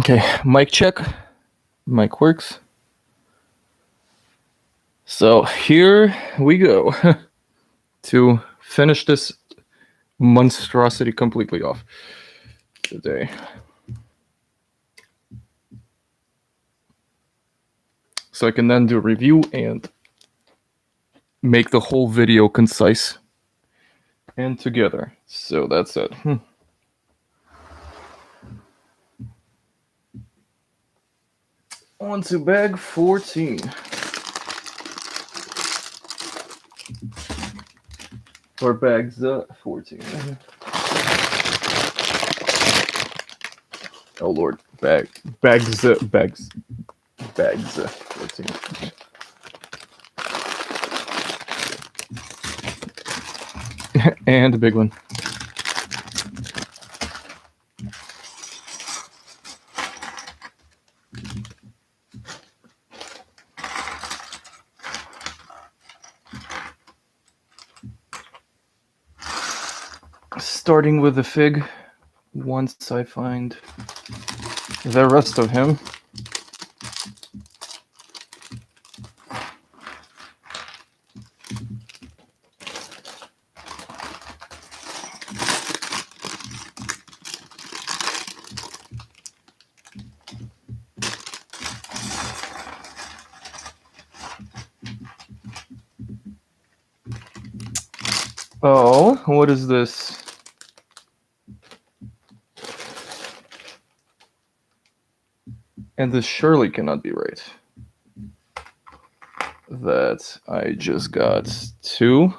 Okay, mic check. Mic works. So here we go to finish this monstrosity completely off today. So I can then do a review and make the whole video concise and together. So that's it. On to bag 14. Or bags 14. Oh Lord, bags 14. And a big one. Starting with the fig, once I find the rest of him. Oh, what is this? And this surely cannot be right. That I just got two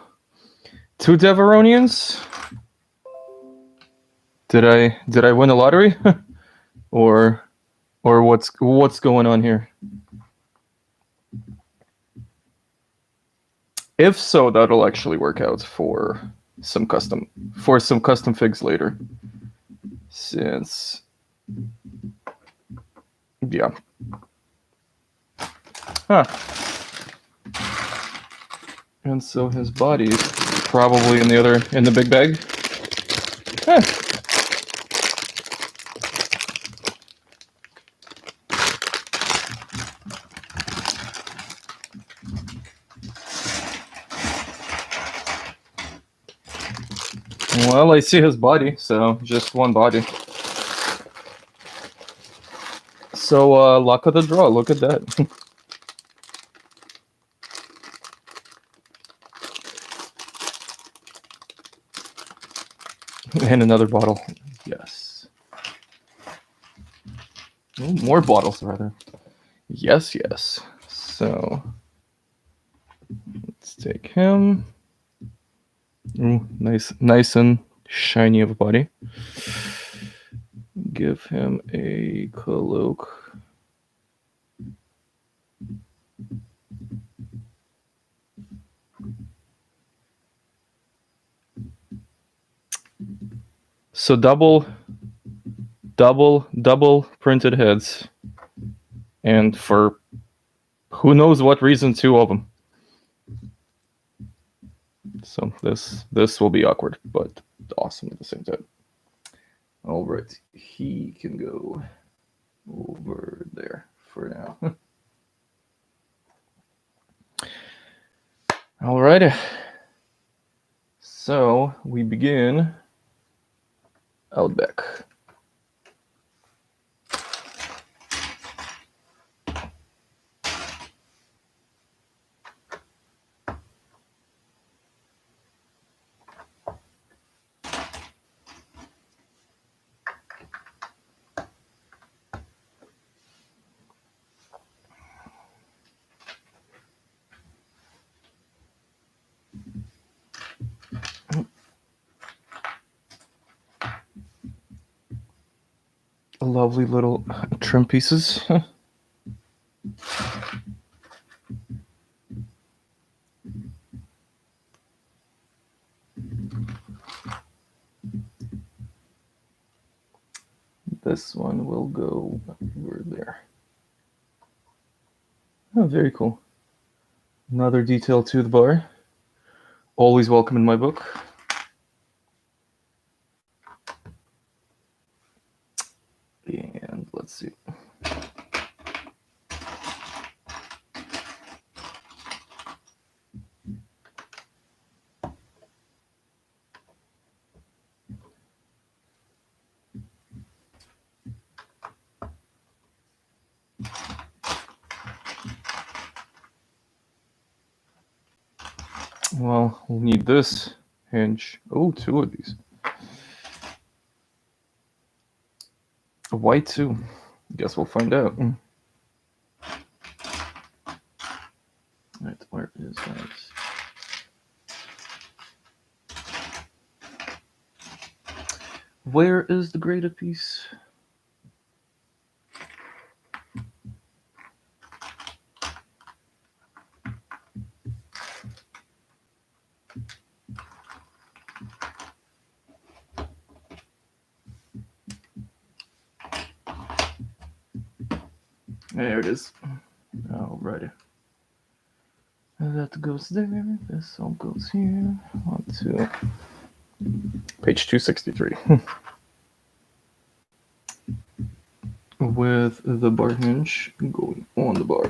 Deveronians? Did I win a lottery? or what's going on here? If so, that'll actually work out for some custom figs later. Since yeah. Huh. And so his body is probably in the big bag. Huh. Well, I see his body, so just one body. So, luck of the draw, look at that. And another bottle, yes. Oh, more bottles, rather. Yes. So, let's take him. Ooh, nice and shiny of a body. Give him a cloak. So double printed heads, and for who knows what reason, two of them. So this will be awkward, but awesome at the same time. All right, he can go over there for now. All right, so we begin Outback. Lovely little trim pieces. This one will go over there. Oh, very cool. Another detail to the bar. Always welcome in my book. And let's see. Well, we'll need this hinge. Oh, two of these. Why two? Guess we'll find out. Right, where is that? Where is the graded piece? There it is. Alrighty. That goes there. This all goes here. On to page 263. With the bar hinge going on the bar.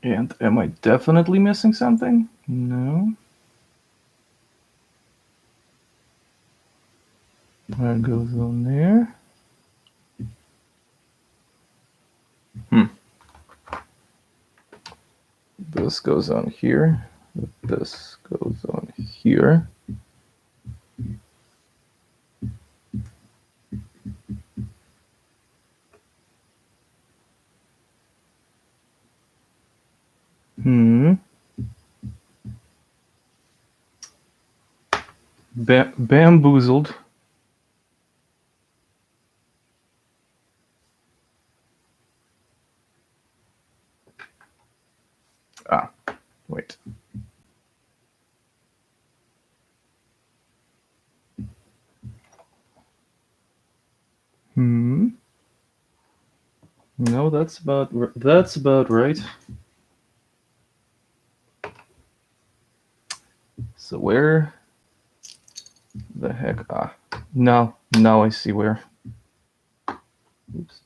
And am I definitely missing something? No. That goes on there. This goes on here. This goes on here. Bamboozled. Ah, wait. No, that's about right. So where the heck? Ah, now I see where. Oops.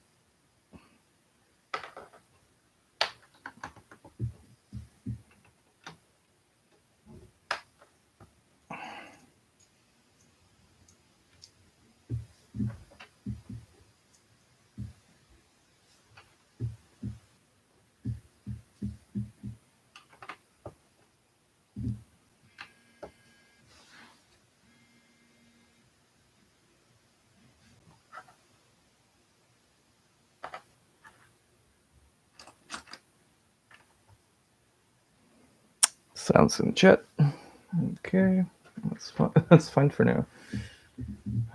Sounds in chat. Okay, that's fine. That's fine for now.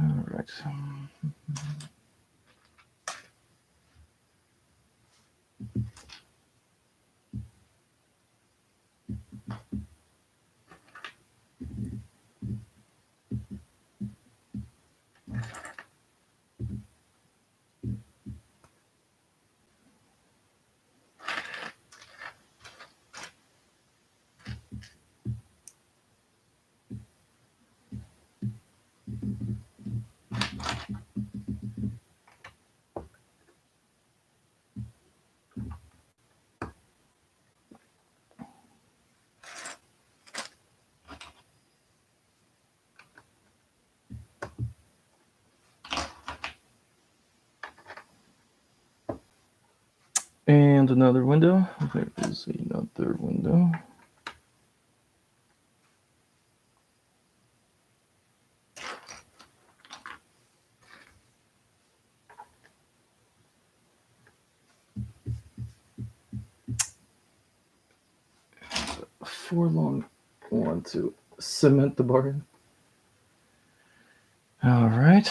All right. And another window. There is another window. Forlong one to cement the barn. All right.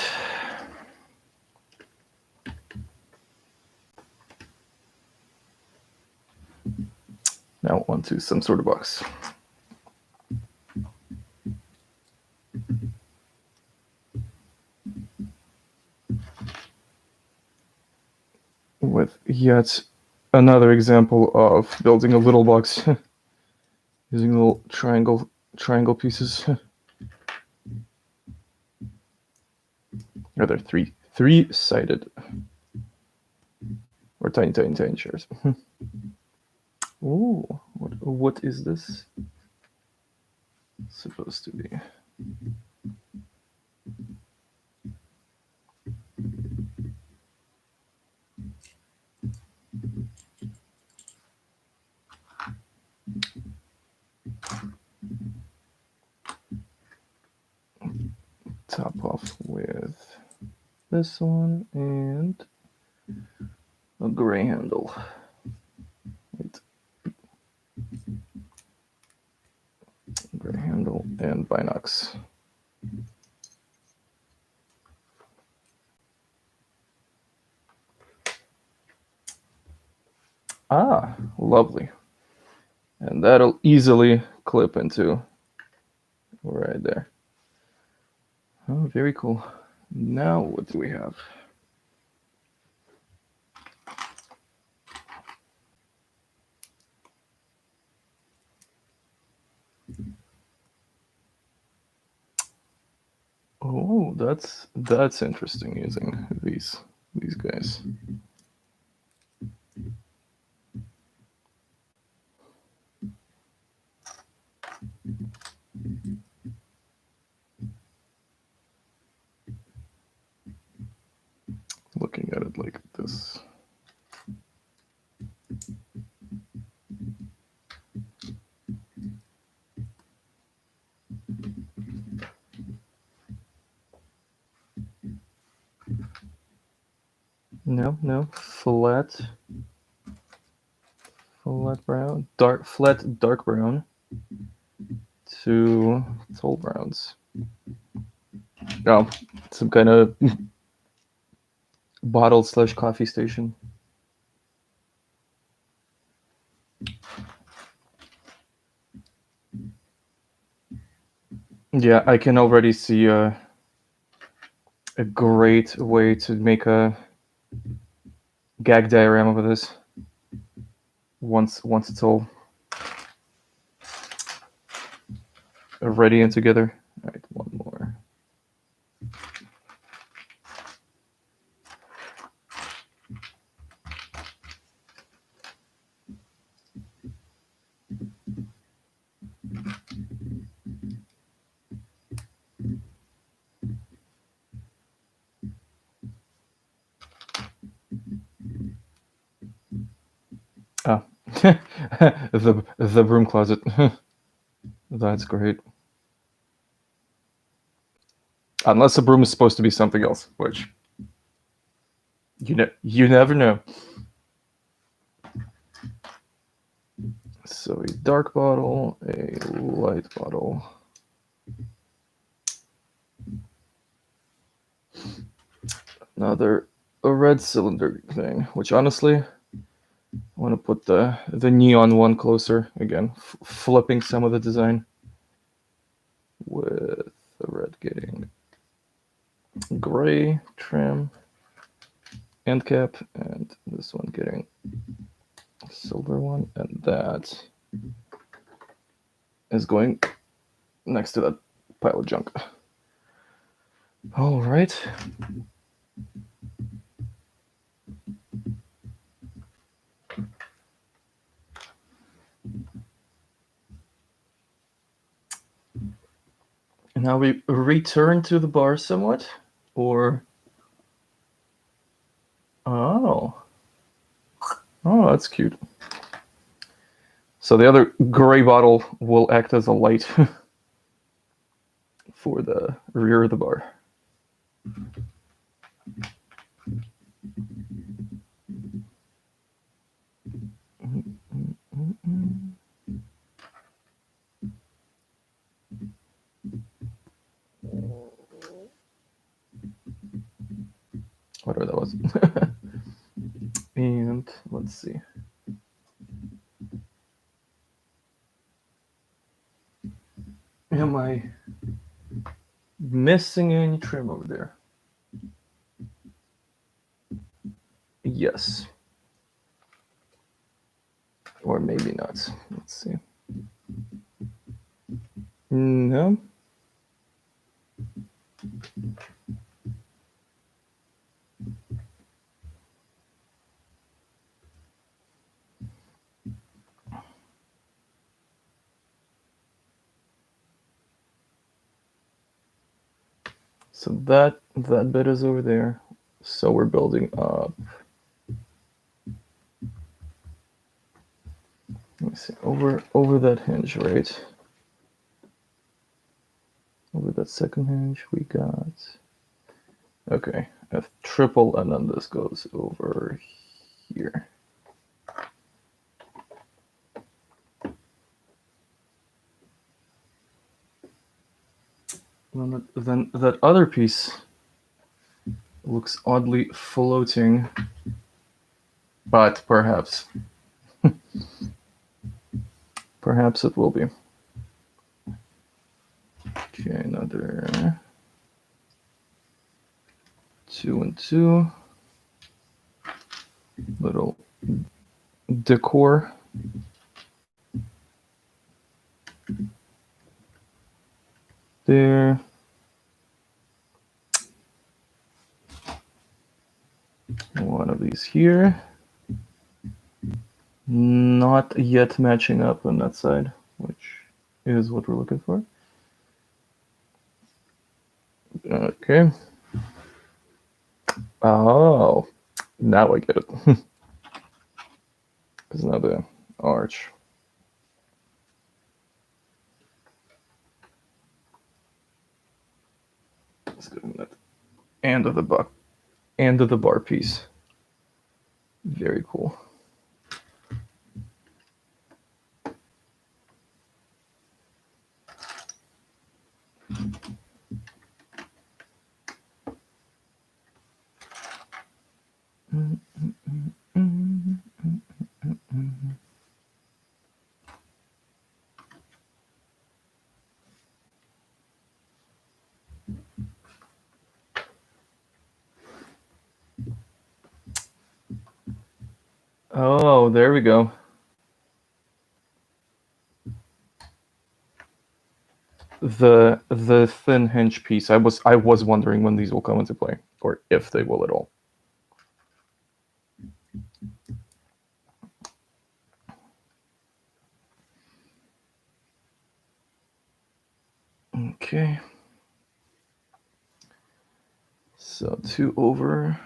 Now onto some sort of box. With yet another example of building a little box using little triangle pieces. Are there three-sided or tiny chairs? Oh, what is this supposed to be? Top off with this one and a gray handle. Wait. Gray handle and binocs. Ah, lovely. And that'll easily clip into right there. Oh, very cool. Now what do we have? Oh, that's interesting using these guys. Looking at it like this. No, flat brown, flat dark brown to tall browns. Oh, some kind of bottle / coffee station. Yeah, I can already see a great way to make a gag diagram of this once it's all ready and together. All right, one more. Ah, the broom closet. That's great. Unless the broom is supposed to be something else, which you never know. So a dark bottle, a light bottle. Another a red cylinder thing, which honestly, I want to put the neon one closer again, flipping some of the design with the red getting gray trim end cap, and this one getting silver one, and that is going next to that pile of junk. All right. And now we return to the bar somewhat, or oh, Oh, that's cute. So the other gray bottle will act as a light for the rear of the bar. Whatever that was. And let's see. Am I missing any trim over there? Yes. Or maybe not. Let's see. No. So that bit is over there. So we're building up. Let me see. Over that hinge, right? Over that second hinge, we got. Okay, a triple, and then this goes over here. Then that other piece looks oddly floating, but perhaps it will be. Okay, another 2 and 2. Little decor. There. One of these here. Not yet matching up on that side, which is what we're looking for. Okay. Oh, now I get it. Because now the arch. Let's go that end of the bar piece. Very cool. Oh, there we go. The thin hinge piece. I was wondering when these will come into play, or if they will at all. Okay. So 2 over.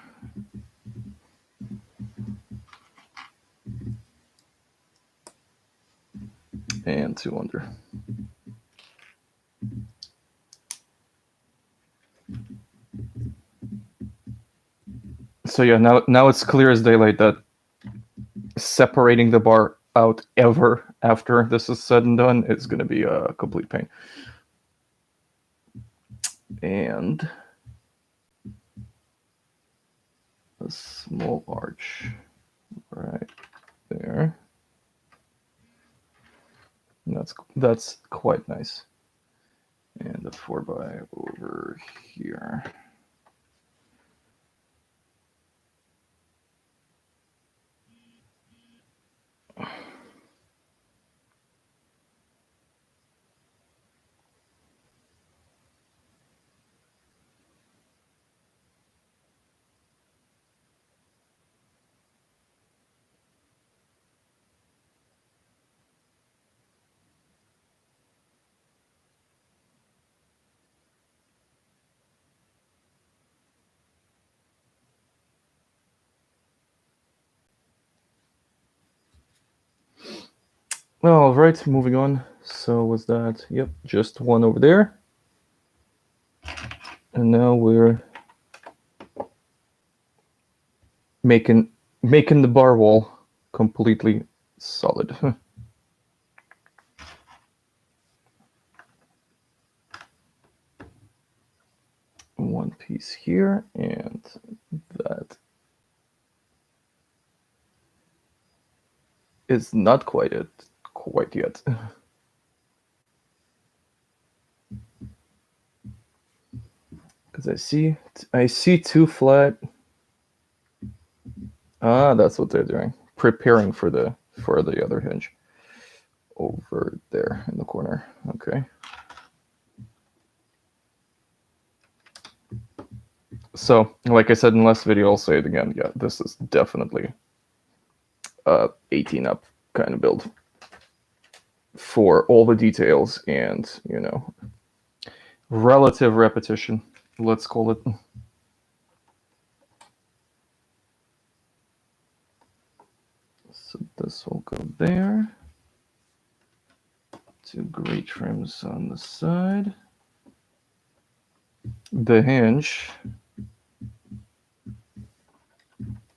And 2 under. So yeah, now it's clear as daylight that separating the bar out ever after this is said and done is going to be a complete pain. And a small arch right there. And that's quite nice. And a 4x over here. All right, moving on. So was that? Yep, just one over there. And now we're making the bar wall completely solid. One piece here, and that is not quite yet. Because I see two flat. Ah, that's what they're doing. Preparing for the other hinge over there in the corner. Okay. So, like I said in the last video, I'll say it again. Yeah, this is definitely a 18 up kind of build for all the details and, you know, relative repetition, let's call it. So this will go there. Two gray trims on the side. The hinge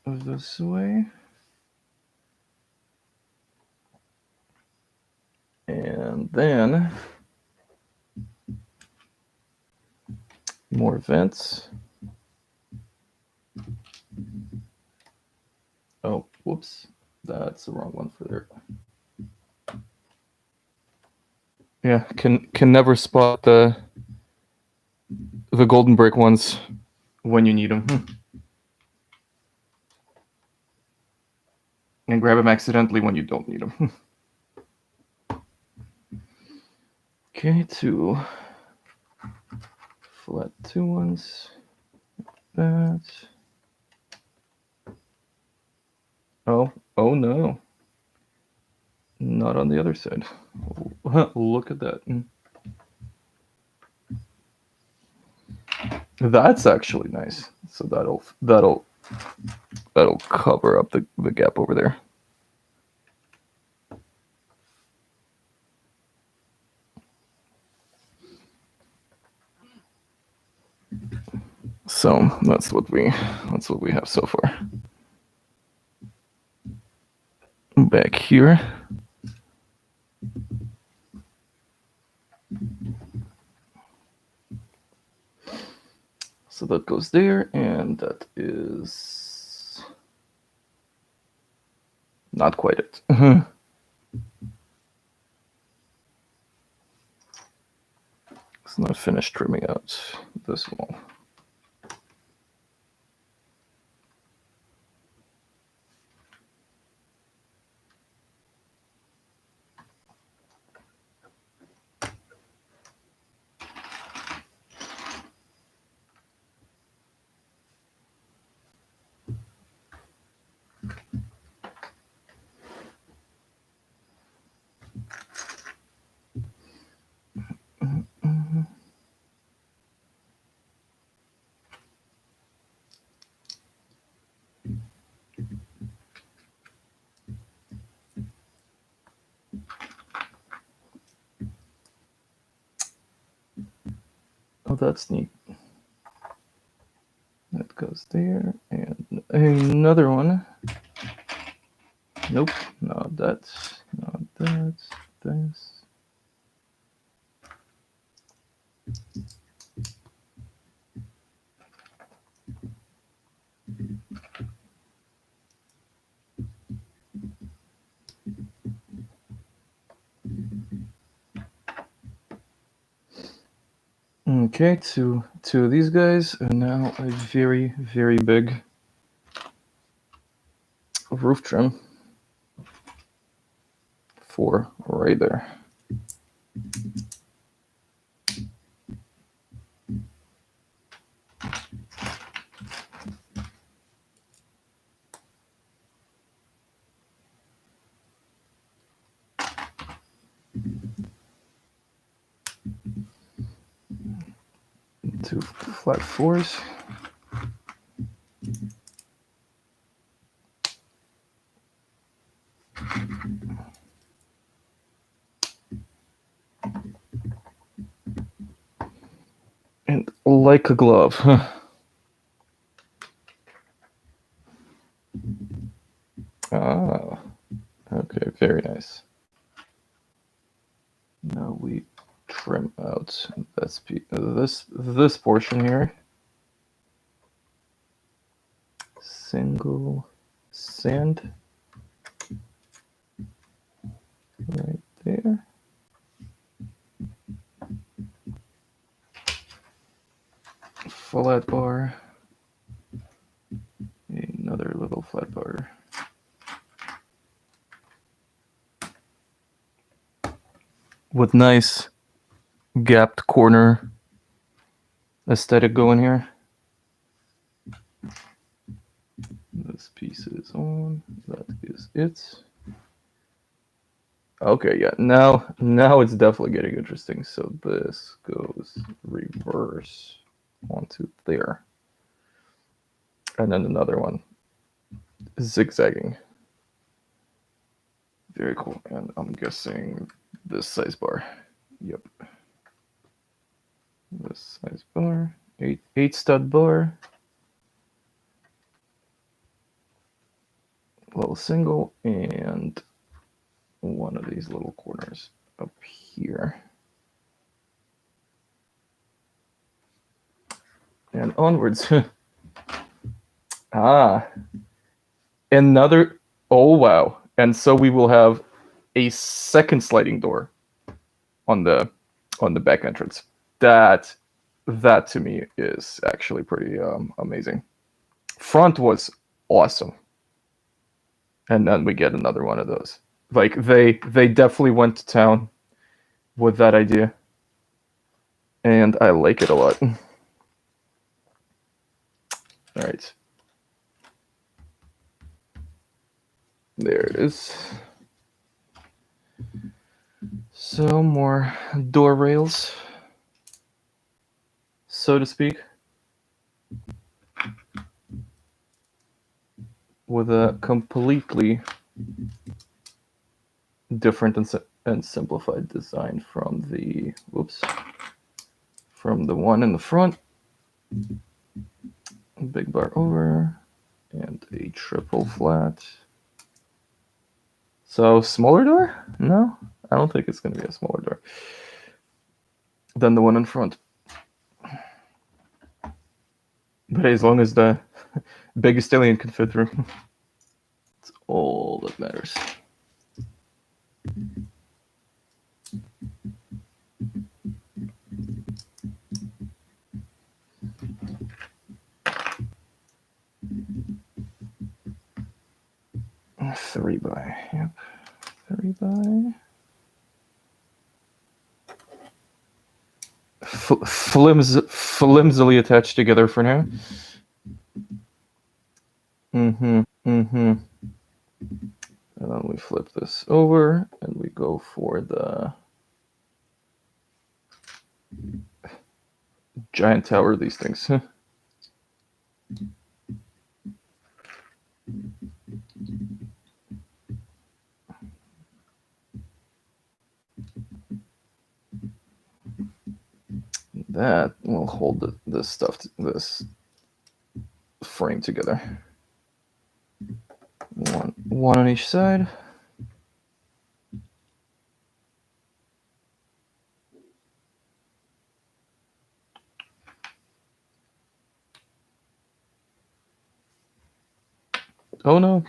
this way. And then more vents. Oh, whoops. That's the wrong one for there. Yeah, can never spot the golden brick ones when you need them. And grab them accidentally when you don't need them. Okay, two flat two ones. That. Oh no. Not on the other side. Look at that. That's actually nice. So that'll cover up the gap over there. So that's what we have so far. Back here. So that goes there, and that is not quite it. It's not finished trimming out this wall. Oh, that's neat. That goes there, and another one. Nope, not that, not that, this. Okay, two of these guys, and now a very, very big roof trim for right there. Two flat fours. like a glove. Ah, okay, very nice. Now we trim out this portion here. Single sand right there. Flat bar. Another little flat bar. With nice gapped corner aesthetic going here. This piece is on. That is it. Okay, yeah. Now it's definitely getting interesting. So this goes reverse onto there, and then another one zigzagging. Very cool. And I'm guessing this size bar. Yep. This size bar. Eight stud bar. Little single and one of these little corners up here. And onwards. Another. Oh wow! And so we will have a second sliding door on the back entrance. That to me is actually pretty amazing. Front was awesome, and then we get another one of those. Like they definitely went to town with that idea, and I like it a lot. All right. There it is. So more door rails, so to speak, with a completely different and simplified design from the one in the front. Big bar over and a triple flat. So smaller door? No, I don't think it's going to be a smaller door than the one in front. But as long as the biggest alien can fit through, it's all that matters. Three by, yep. 3 by. Flimsily attached together for now. And then we flip this over and we go for the giant tower of these things. That will hold this frame together. One on each side. Oh no.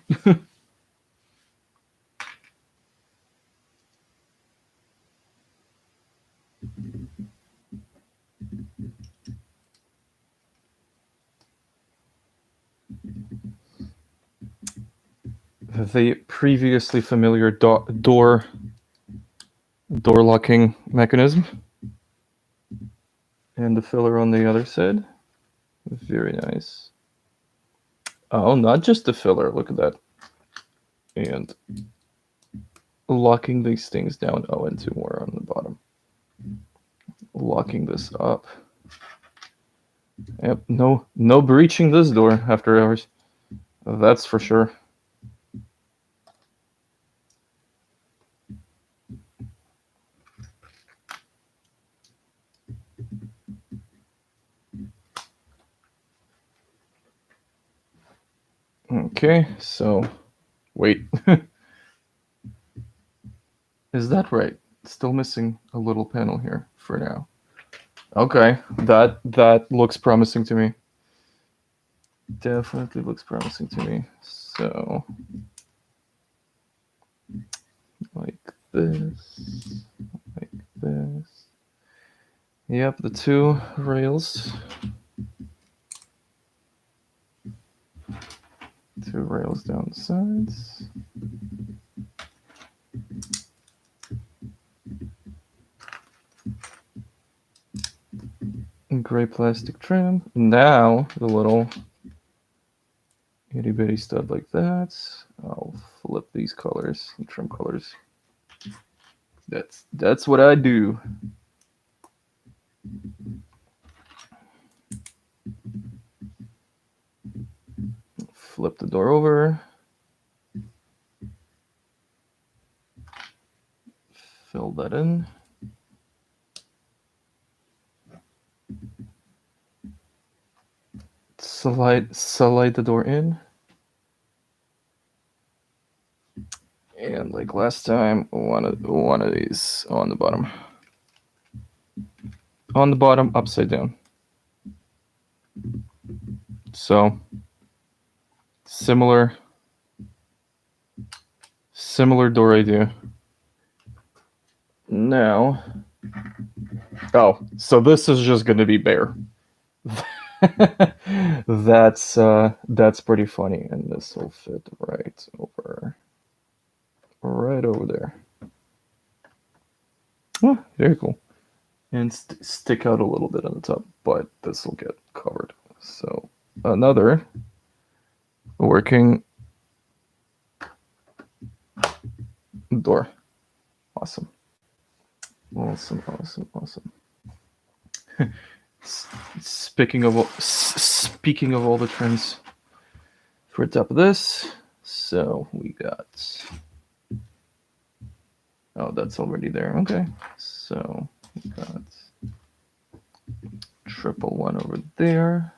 The previously familiar door locking mechanism. And the filler on the other side. Very nice. Oh, not just the filler. Look at that. And locking these things down. Oh, and two more on the bottom. Locking this up. Yep, no breaching this door after hours. That's for sure. Okay, so wait. Is that right? Still missing a little panel here for now. Okay, that looks promising to me. Definitely looks promising to me. So like this, like this. Yep, the two rails. Two rails down the sides. Gray plastic trim. Now the little itty bitty stud like that. I'll flip these colors, the trim colors. That's what I do. Flip the door over. Fill that in. Slide the door in. And like last time, one of these on the bottom. On the bottom, upside down. So similar door idea. Now, oh, so this is just going to be bare. That's pretty funny, and this will fit right over there. Oh, very cool. And stick out a little bit on the top, but this will get covered. So another working door. Awesome. Speaking of all the trims for top of this, so we got. Oh, that's already there. Okay, so we got triple one over there.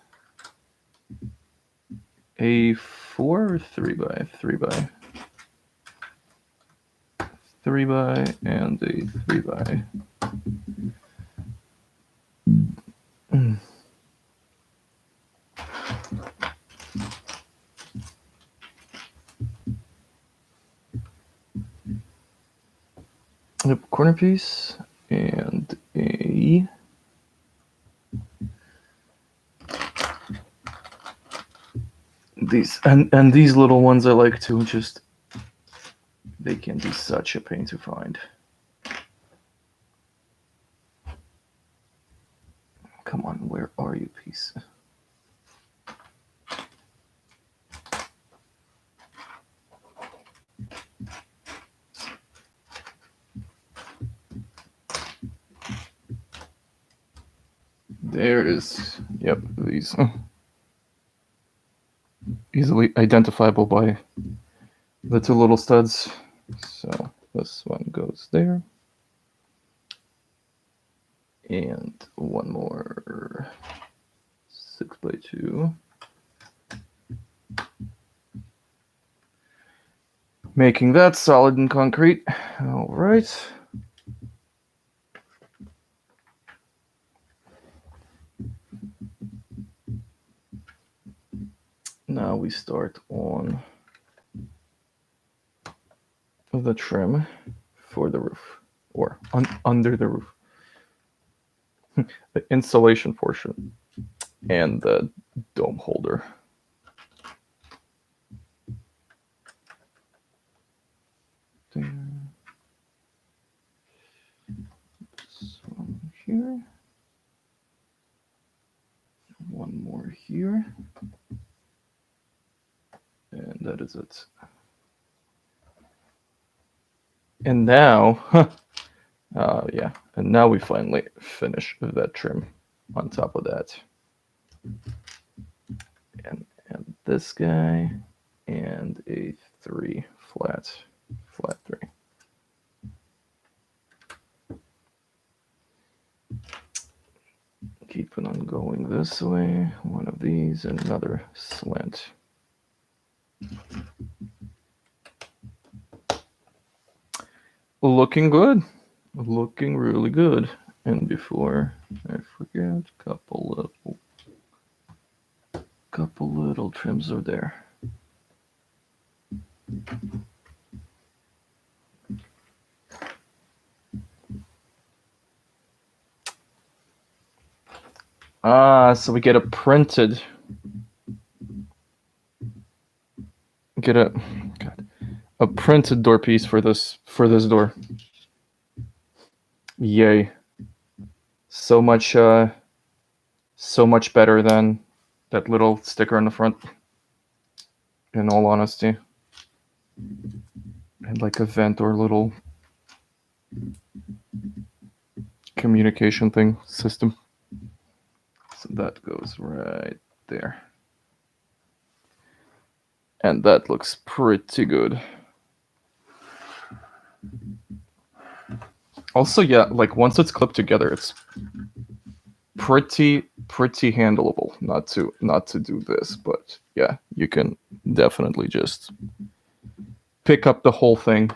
A 4 or 3x? 3x. 3x and a 3x. Yep, corner piece and a these and these little ones I like to just they can be such a pain to find. Come on, where are you, piece? There it is. Yep, these easily identifiable by the two little studs. So this one goes there. And one more 6x2. Making that solid and concrete. All right. Now we start on the trim for the roof, or under the roof. The insulation portion and the dome holder. There. This one here. One more here. And that is it. And now, yeah, and now we finally finish that trim on top of that. And this guy, and a 3 flat 3. Keep it on going this way. One of these, and another slant. looking good. Looking really good. And before I forget, couple little trims are there. So we get a printed. Get a printed door piece for this door. Yay! So much better than that little sticker on the front. In all honesty, and like a vent or little communication thing system. So that goes right there. And that looks pretty good. Also, yeah, like once it's clipped together, it's pretty handleable. Not to do this, but yeah, you can definitely just pick up the whole thing.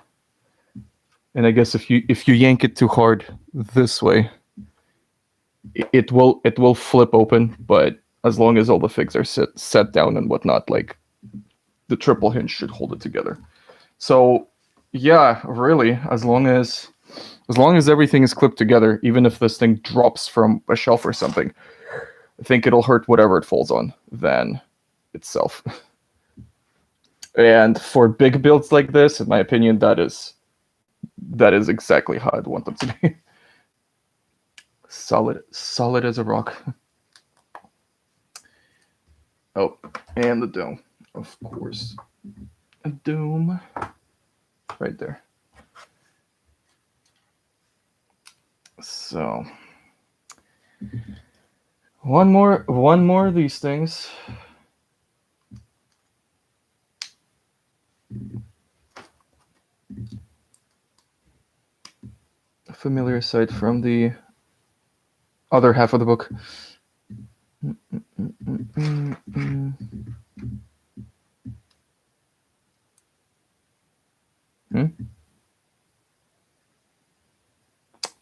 And I guess if you yank it too hard this way, it will flip open. But as long as all the figs are set down and whatnot, like the triple hinge should hold it together. So yeah, really, as long as everything is clipped together, even if this thing drops from a shelf or something, I think it'll hurt whatever it falls on than itself. And for big builds like this, in my opinion, that is exactly how I'd want them to be. Solid as a rock. Oh, and the dome, of course. A dome right there. So one more of these things. A familiar sight from the other half of the book.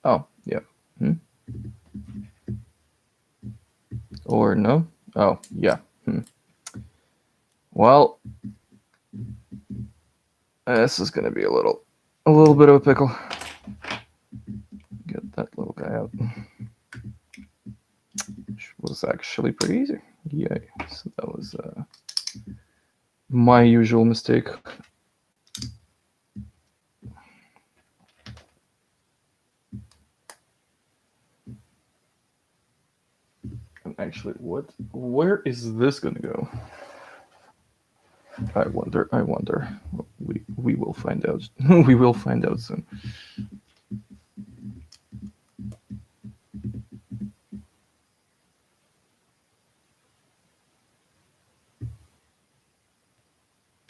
Oh, yeah. Or no? Oh, yeah. Well, this is gonna be a little bit of a pickle. Get that little guy out. Which was actually pretty easy. Yay. So that was my usual mistake. Actually, where is this gonna go? I wonder. We will find out. We will find out soon.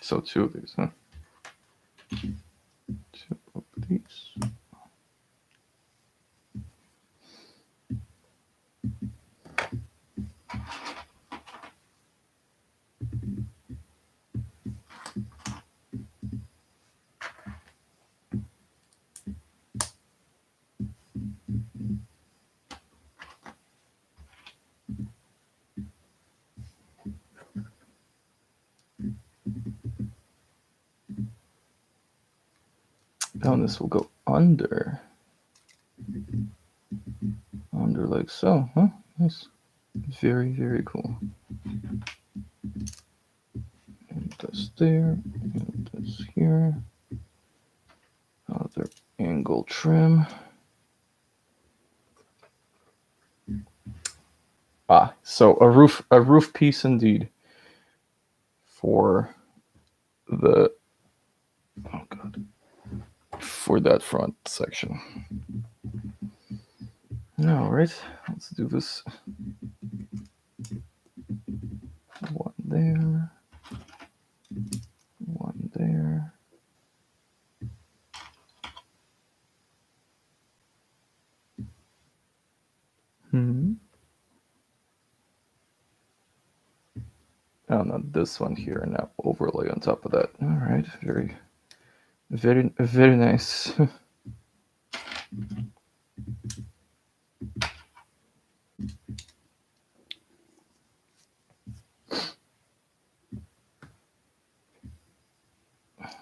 So 2 of these, huh? 2 of these. Now this will go under like so, huh? Nice. Very, very cool. And this there, and this here. Other angle trim. So a roof piece indeed for the for that front section. All right, let's do this. One there, one there. Oh, not this one here. Now overlay on top of that. All right, very nice.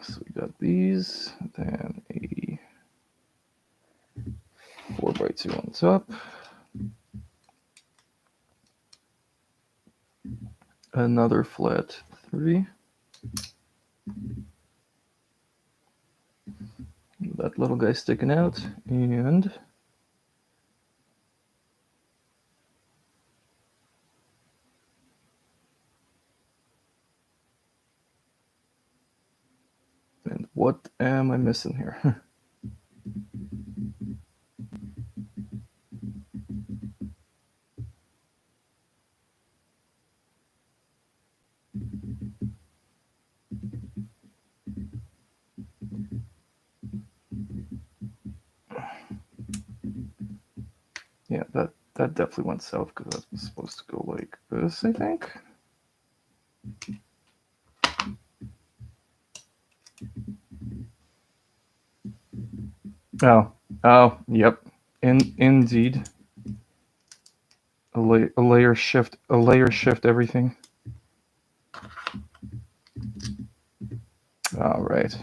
So we got these, then a 4x2 on top. Another flat 3. That little guy sticking out, and what am I missing here? Yeah, that definitely went south because that was supposed to go like this, I think. Oh, yep. Indeed. A layer shift everything. All right.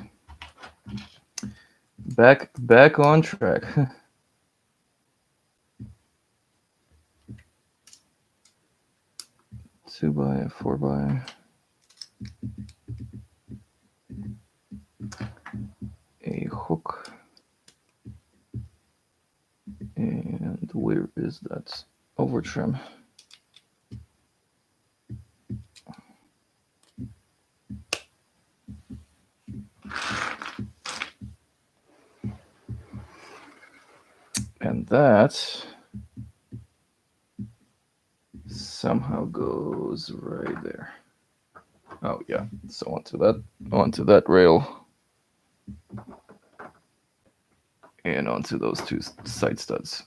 Back on track. 2x, 4x. A hook. And where is that over trim? And that somehow goes right there. Oh yeah, so onto that rail, and onto those two side studs,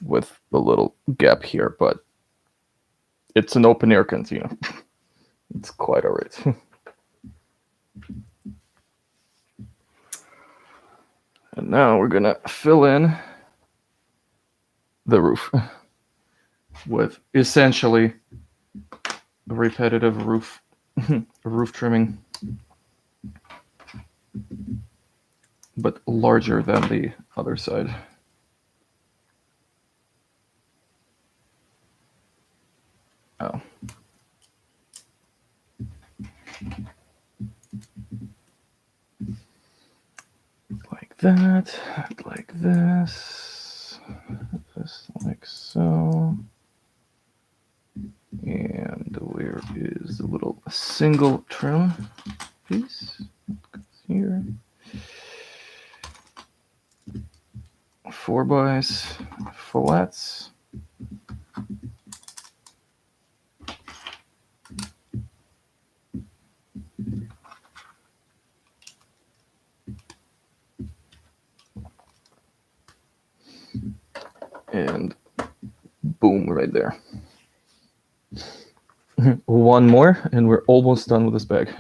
with a little gap here, but it's an open air cantina. It's quite all right. And now we're gonna fill in the roof with essentially a repetitive roof trimming, but larger than the other side. Oh. Like that, like this, like so. And where is the little single trim piece? Here. 4x flats. And boom, right there. One more, and we're almost done with this bag.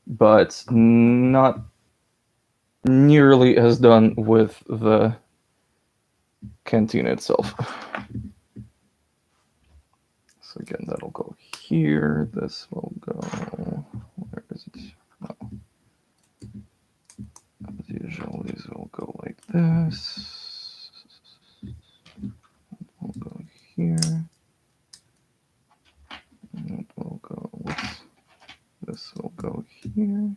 But not nearly as done with the cantina itself. So again, that'll go here. This will go, where is it? Oh. As usual, these will go like this. We'll go here. And it will go, this will go here.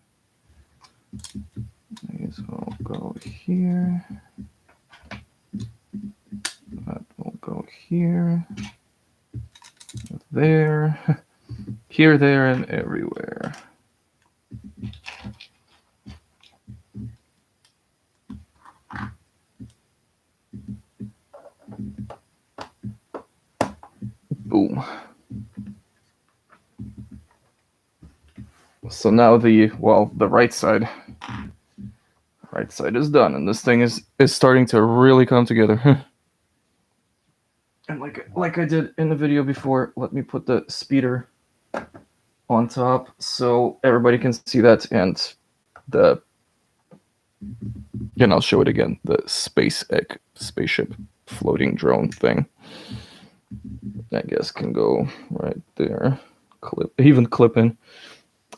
These will go here. That will go here. There. Here, there, and everywhere. Boom. So now the right side is done, and this thing is starting to really come together. And like I did in the video before, let me put the speeder on top so everybody can see that, and the And I'll show it again, the spaceship floating drone thing. I guess can go right there. Even clip in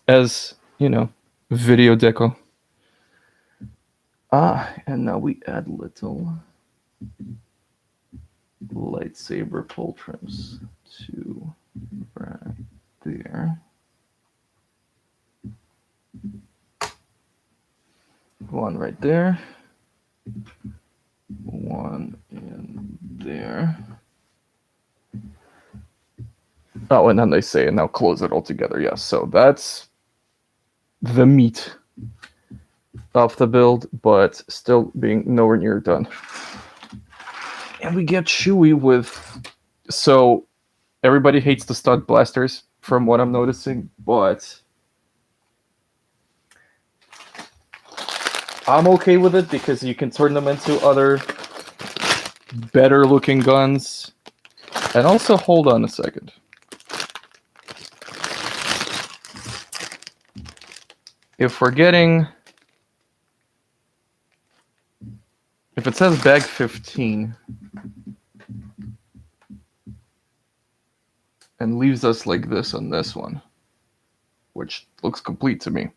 as, video deco. And now we add little lightsaber pull trims to right there. One right there. One in there. Oh, and then they say, and now close it all together. Yes, so that's the meat of the build, but still being nowhere near done. And we get Chewie with... So, everybody hates the stud blasters, from what I'm noticing, but... I'm okay with it, because you can turn them into other better-looking guns. And also, hold on a second. If we're getting... If it says bag 15... and leaves us like this on this one, which looks complete to me.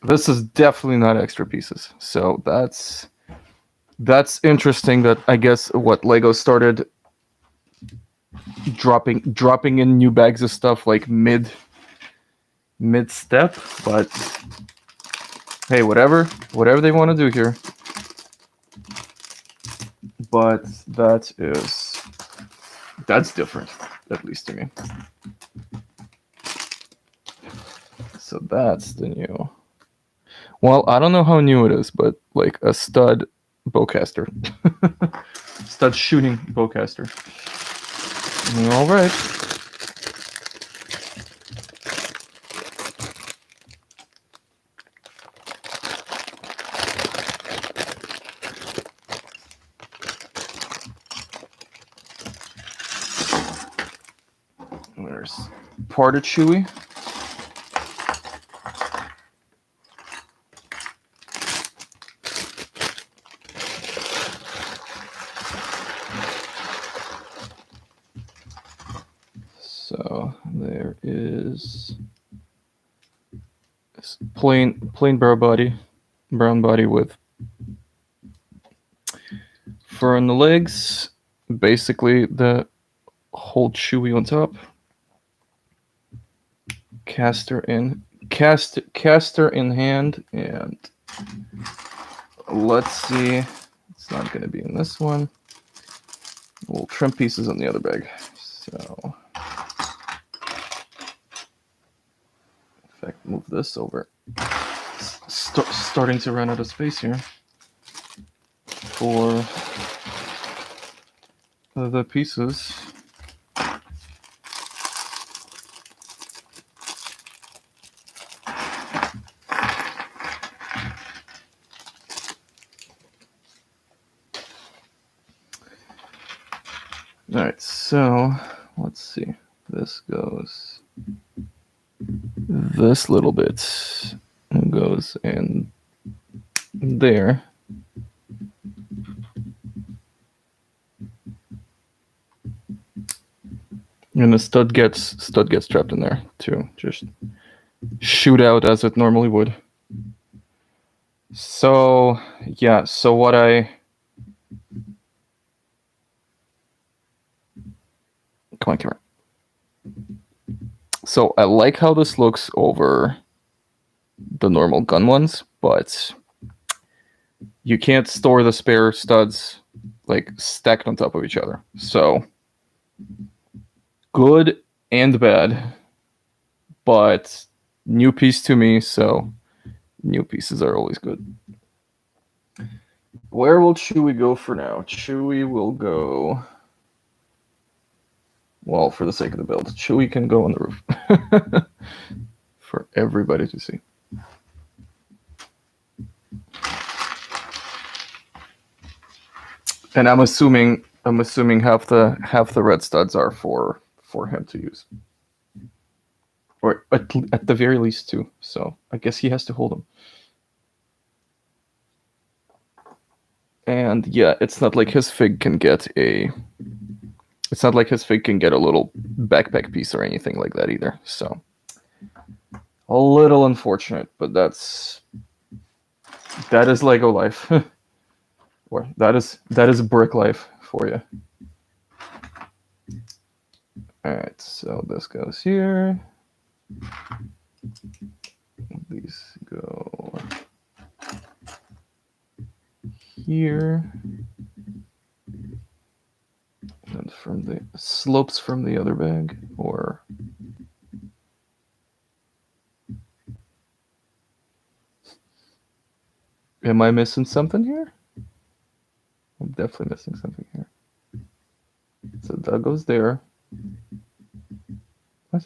This is definitely not extra pieces. So that's interesting that I guess what Lego started dropping in new bags of stuff like mid step, but hey, whatever they want to do here. But that's different, at least to me. So that's the new. Well, I don't know how new it is, but like a stud bowcaster. Stud shooting bowcaster. All right. There's part of Chewie. So there is plain brown body with fur on the legs. Basically, the whole Chewie on top. Caster in hand, and let's see. It's not going to be in this one. We'll trim pieces on the other bag. So, in fact, move this over. Starting to run out of space here for the pieces. All right, so let's see. This goes. This little bit goes in there. And the stud gets trapped in there too. Just shoot out as it normally would. So yeah, so what I come on, camera. So I like how this looks over the normal gun ones, but you can't store the spare studs like stacked on top of each other. So good and bad, but new piece to me, so new pieces are always good. Where will Chewie go for now? Chewie will go... Well, for the sake of the build, Chewie can go on the roof. For everybody to see. And I'm assuming half the red studs are for him to use. Or at the very least two. So I guess he has to hold them. And yeah, it's not like his fig can get a... It's not like his fig can get a little backpack piece or anything like that either. So a little unfortunate, but that is Lego life. Or that is brick life for you. Alright, so this goes here. These go here. And from the slopes from the other bag, or am I missing something here? I'm definitely missing something here. So that goes there. What?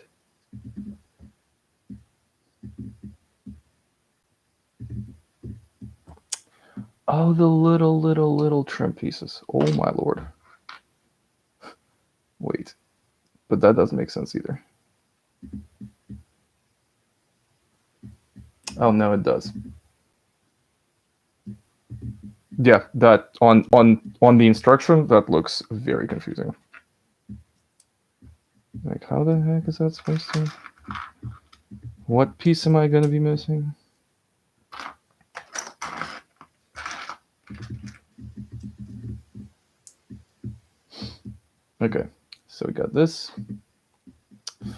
Oh, the little trim pieces. Oh my lord. Wait. But that doesn't make sense either. Oh no, it does. Yeah, that on the instruction, that looks very confusing. Like, how the heck is that supposed to... What piece am I going to be missing? Okay, so we got this.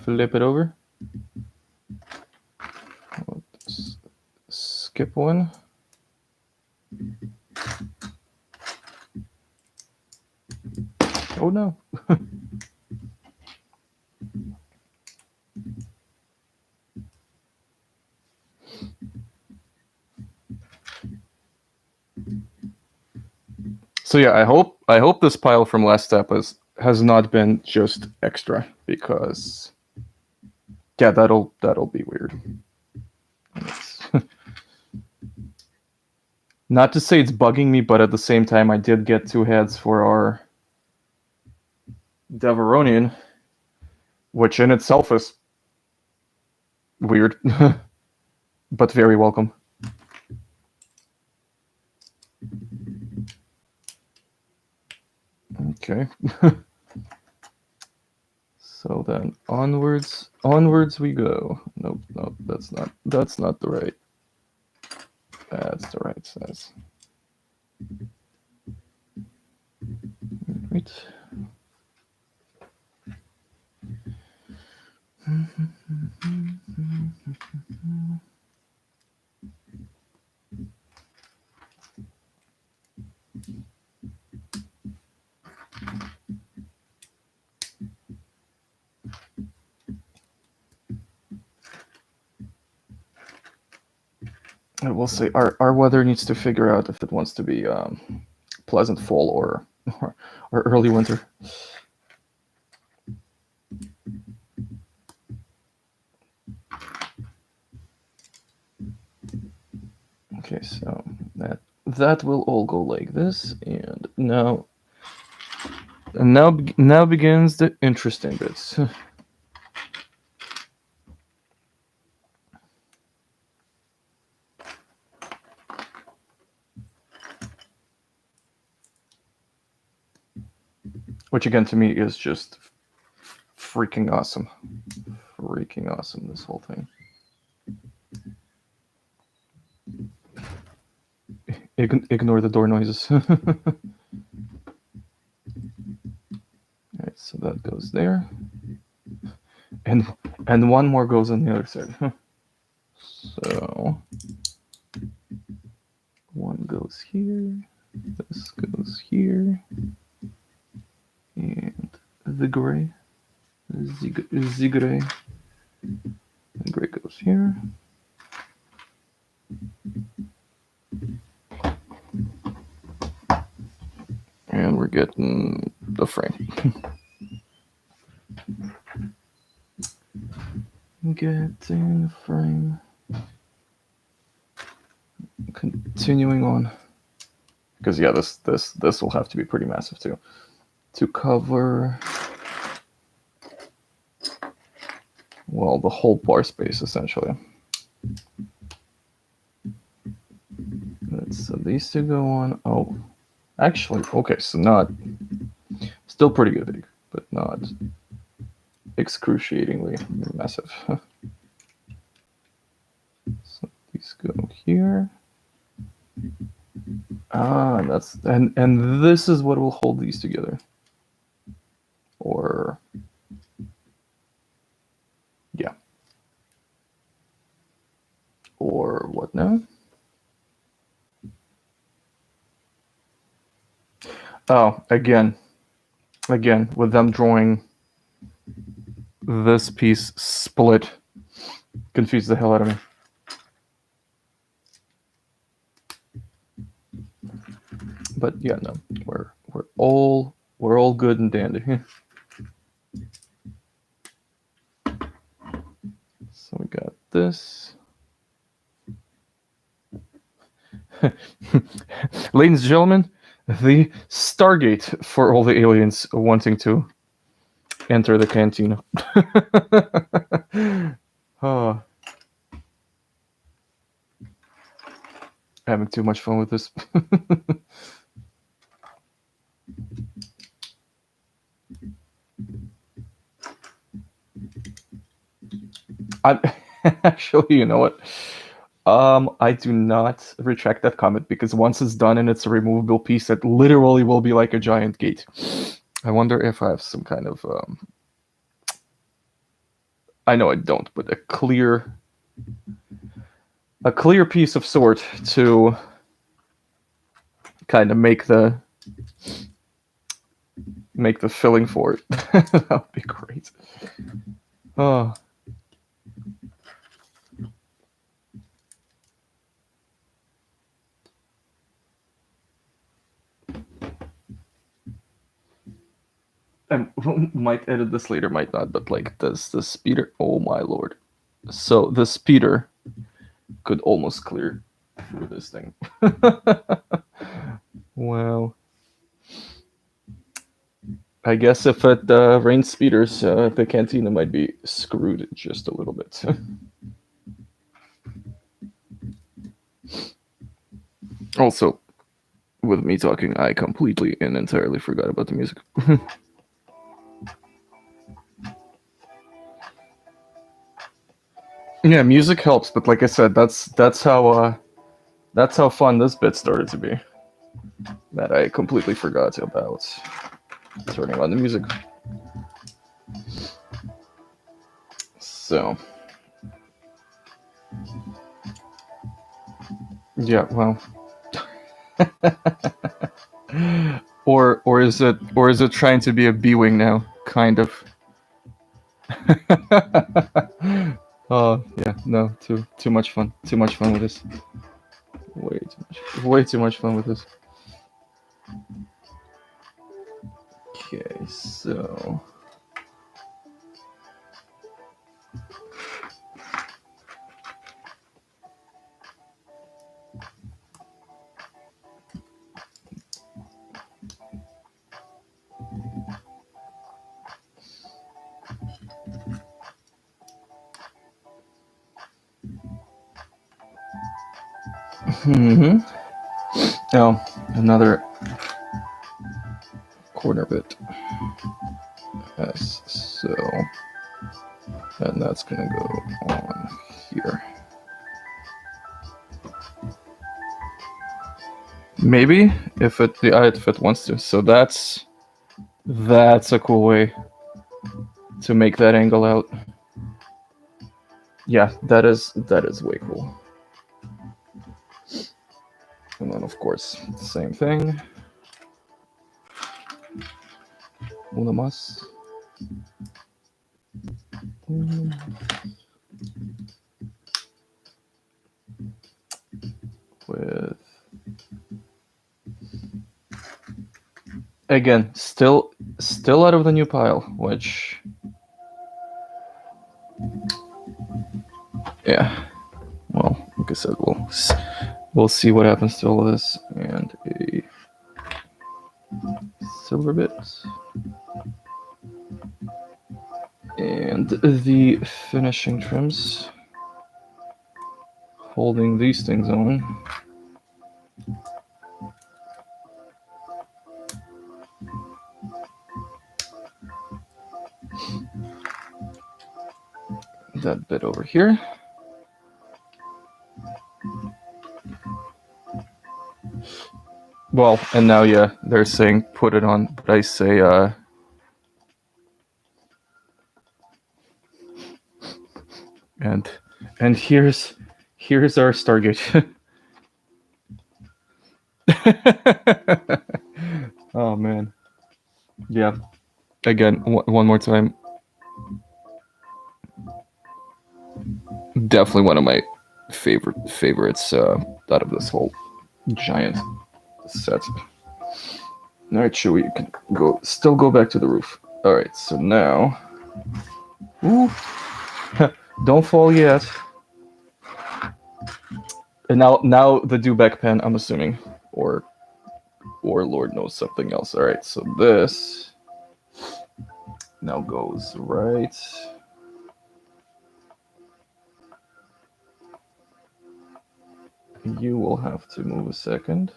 Flip it over. Let's skip one. Oh no. So yeah, I hope this pile from last step has not been just extra, because yeah, that'll be weird. Not to say it's bugging me, but at the same time, I did get 2 heads for our Deveronian, which in itself is weird, but very welcome. Okay. So then onwards we go. Nope, that's not the right. That's the right size. Right. I will say our weather needs to figure out if it wants to be pleasant fall or early winter. Okay, so that will all go like this, and now begins the interesting bits. Which again to me is just freaking awesome. Freaking awesome, this whole thing. Ignore the door noises. Alright, so that goes there. And one more goes on the other side. So one goes here, this goes here, and the gray, the gray goes here. And we're getting the frame. Getting the frame. Continuing on, because yeah, this will have to be pretty massive too, to cover, well, the whole bar space essentially. So these two go on. Oh, Actually, okay, so not still pretty big, but not excruciatingly massive. So these go here. Ah, that's and this is what will hold these together. Or yeah. Or what now? Oh, again, with them drawing this piece split, confused the hell out of me. But yeah, no, we're all good and dandy. So we got this. Ladies and gentlemen, the Stargate for all the aliens wanting to enter the cantina. Oh, having too much fun with this. Actually, you know what? I do not retract that comment because once it's done and it's a removable piece, it literally will be like a giant gate. I wonder if I have some kind of I know I don't, but a clear piece of sort to kind of make the filling for it. That would be great. Oh. I might edit this later, might not, but like, does the speeder? Oh my lord! So the speeder could almost clear through this thing. Wow. I guess if it rains speeders, the cantina might be screwed just a little bit. Also, with me talking, I completely and entirely forgot about the music. Yeah, music helps, but like I said, that's how fun this bit started to be. That I completely forgot about turning on the music. So, yeah, well, or is it trying to be a B-wing now? Kind of. Oh yeah, no, too much fun. Too much fun with this. Way too much fun with this. Okay, so oh, another corner bit. As so, and that's gonna go on here. Maybe if it wants to. So that's a cool way to make that angle out. Yeah, that is way cool. And then of course, same thing. Una más. With again, still out of the new pile, which yeah. Well, like I said, we'll see what happens to all of this. And a silver bit. And the finishing trims. Holding these things on. that bit over here. Well, and now, yeah, they're saying put it on, but I say, and here's our Stargate. Oh man, yeah. Again, one more time. Definitely one of my favorites out of this whole giant set. All right, sure, we can still go back to the roof. All right, so now, ooh, don't fall yet. And now the dewback pen, I'm assuming, or Lord knows something else. All right, so this now goes right. You will have to move a second.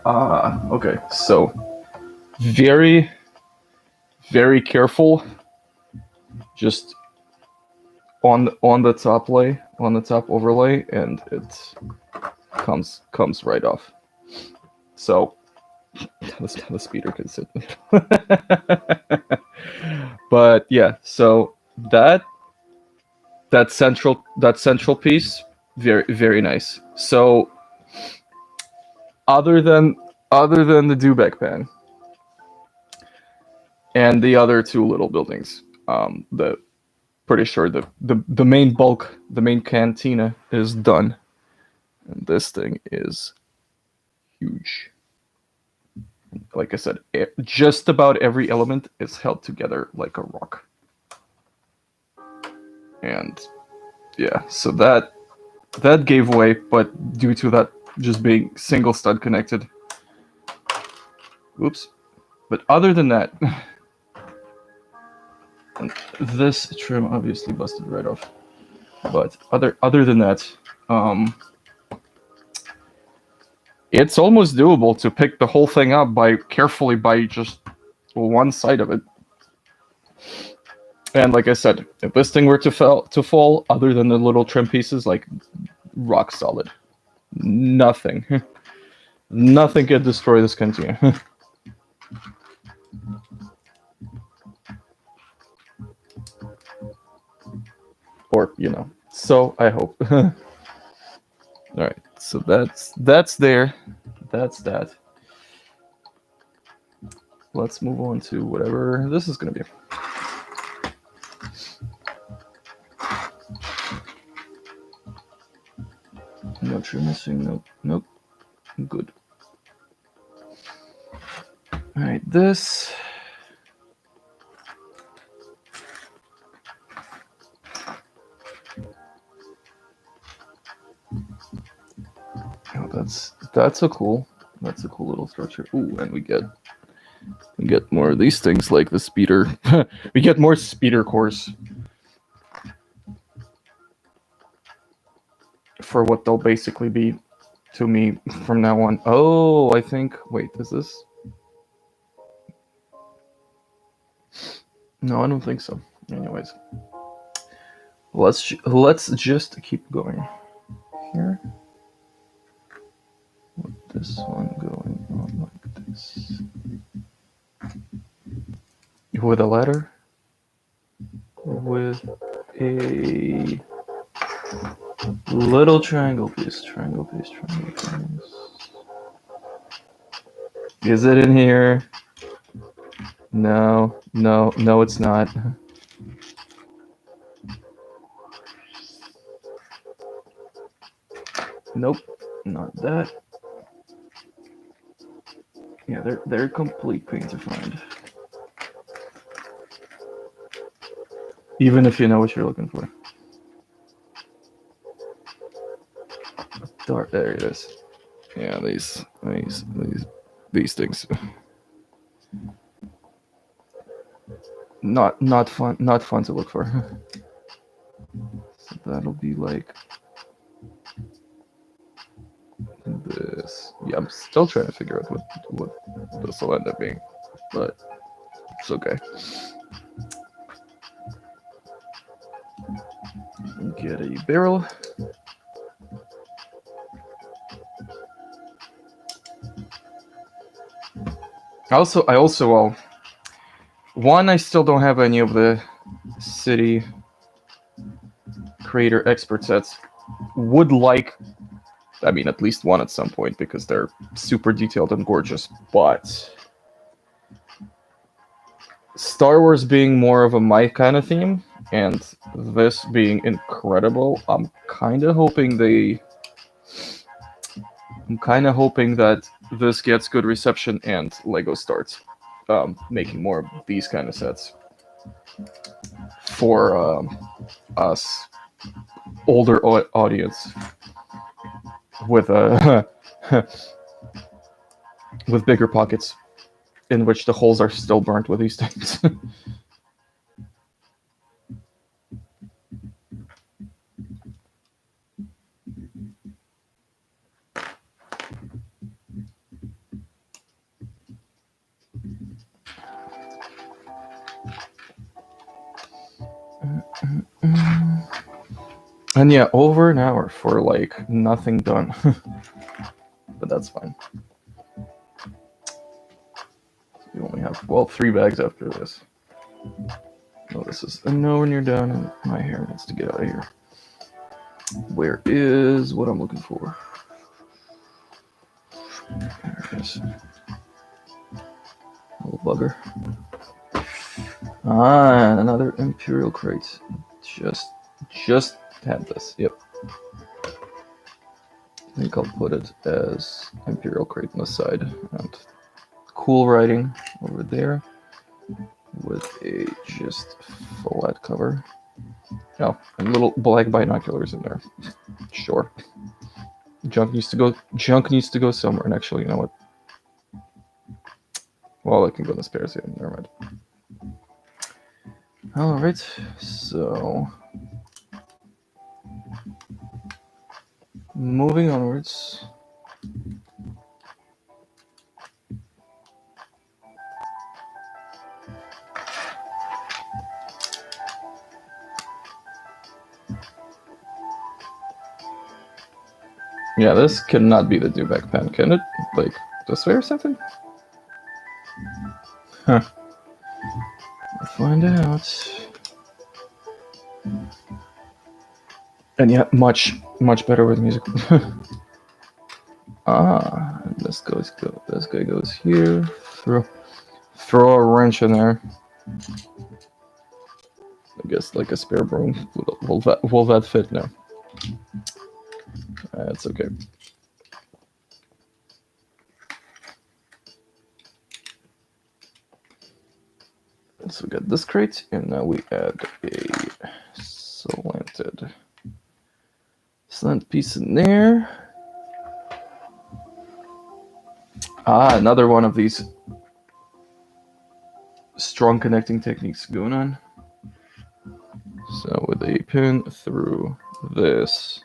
Okay, so very, very careful. Just on the top overlay, and it comes right off. So the speeder can sit. But yeah, so that central piece, very, very nice. So other than the dewback pan and the other two little buildings, pretty sure the main bulk, the main cantina is done, and this thing is huge. Like I said, just about every element is held together like a rock. And yeah, so that gave way, but due to that just being single stud connected. Oops. But other than that, this trim obviously busted right off. But other than that, it's almost doable to pick the whole thing up carefully by just one side of it. And like I said, if this thing were to fall, other than the little trim pieces, like rock solid, nothing could destroy this cantina. Or so I hope. All right, so that's there. That's that. Let's move on to whatever this is going to be. No trim missing. Nope. Good. All right, this. Oh, that's a cool little structure. Ooh, and we get more of these things like the speeder. We get more speeder cores for what they'll basically be to me from now on. Oh, I think. Wait, is this? No, I don't think so. Anyways, let's just keep going here. With this one going on like this. With a ladder. With a little triangle piece. Is it in here? No, it's not. Nope, not that. Yeah, they're a complete pain to find. Even if you know what you're looking for. There it is. Yeah, these things. Not fun to look for. So that'll be like this. this. Yeah, I'm still trying to figure out what this will end up being, but it's okay. Get a barrel. I also one, I still don't have any of the city creator expert sets. Would like, I mean, at least one at some point because they're super detailed and gorgeous, but Star Wars being more of a my kind of theme, and this being incredible, I'm kind of hoping that this gets good reception and Lego starts making more of these kind of sets for us older audience with with bigger pockets in which the holes are still burnt with these things. And yeah, over an hour for like nothing done. But that's fine. We only have, well, 3 bags after this. No, this is nowhere near done, and my hair needs to get out of here. Where is what I'm looking for? There it is. Little bugger. Ah, another Imperial crate. Just had this. Yep. I think I'll put it as Imperial crate on the side, and cool writing over there with a just flat cover. Oh, and little black binoculars in there. Sure. Junk needs to go somewhere. And actually, you know what? Well, I can go in the spares here. Never mind. All right. So moving onwards. Yeah, this cannot be the dewback pen, can it? Like, this way or something? Huh. We'll find out. And yeah, much better with music. Ah, this guy goes here. Throw a wrench in there. I guess like a spare broom. Will that fit? No. That's okay. So we got this crate, and now we add a slant piece in there. Ah, another one of these strong connecting techniques going on. So with a pin through this,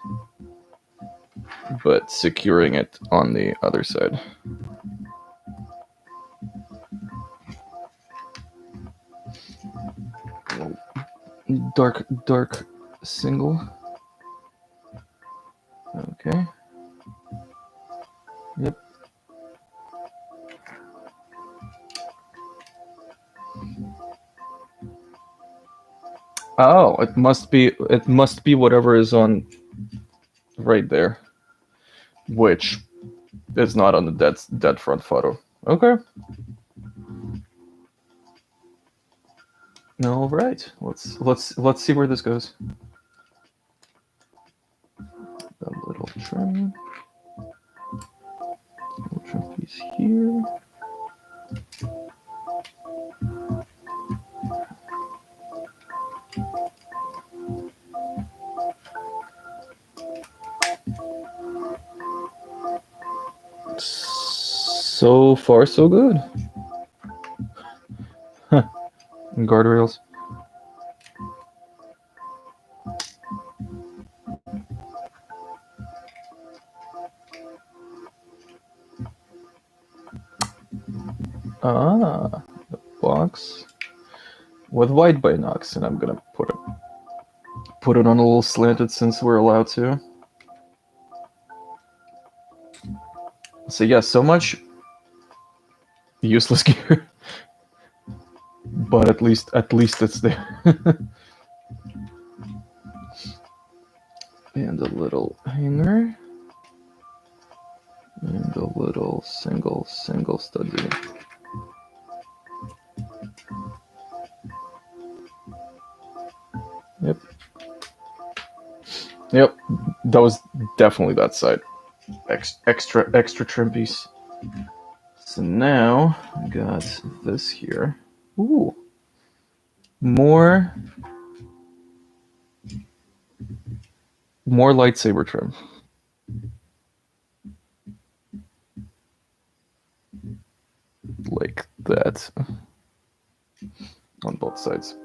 but securing it on the other side. Dark single. Okay. Yep. Oh, it must be whatever is on right there, which is not on the dead front photo. Okay. All right. Let's see where this goes. A little trim piece here. So far, so good. Huh. And guardrails. Ah, the box with white binocs, and I'm gonna put it on a little slanted since we're allowed to. So yeah, so much useless gear, but at least it's there. And a little hanger, and a little single study. Yep, that was definitely that side. Extra trim piece. So now I got this here. Ooh, more lightsaber trim. Like that on both sides.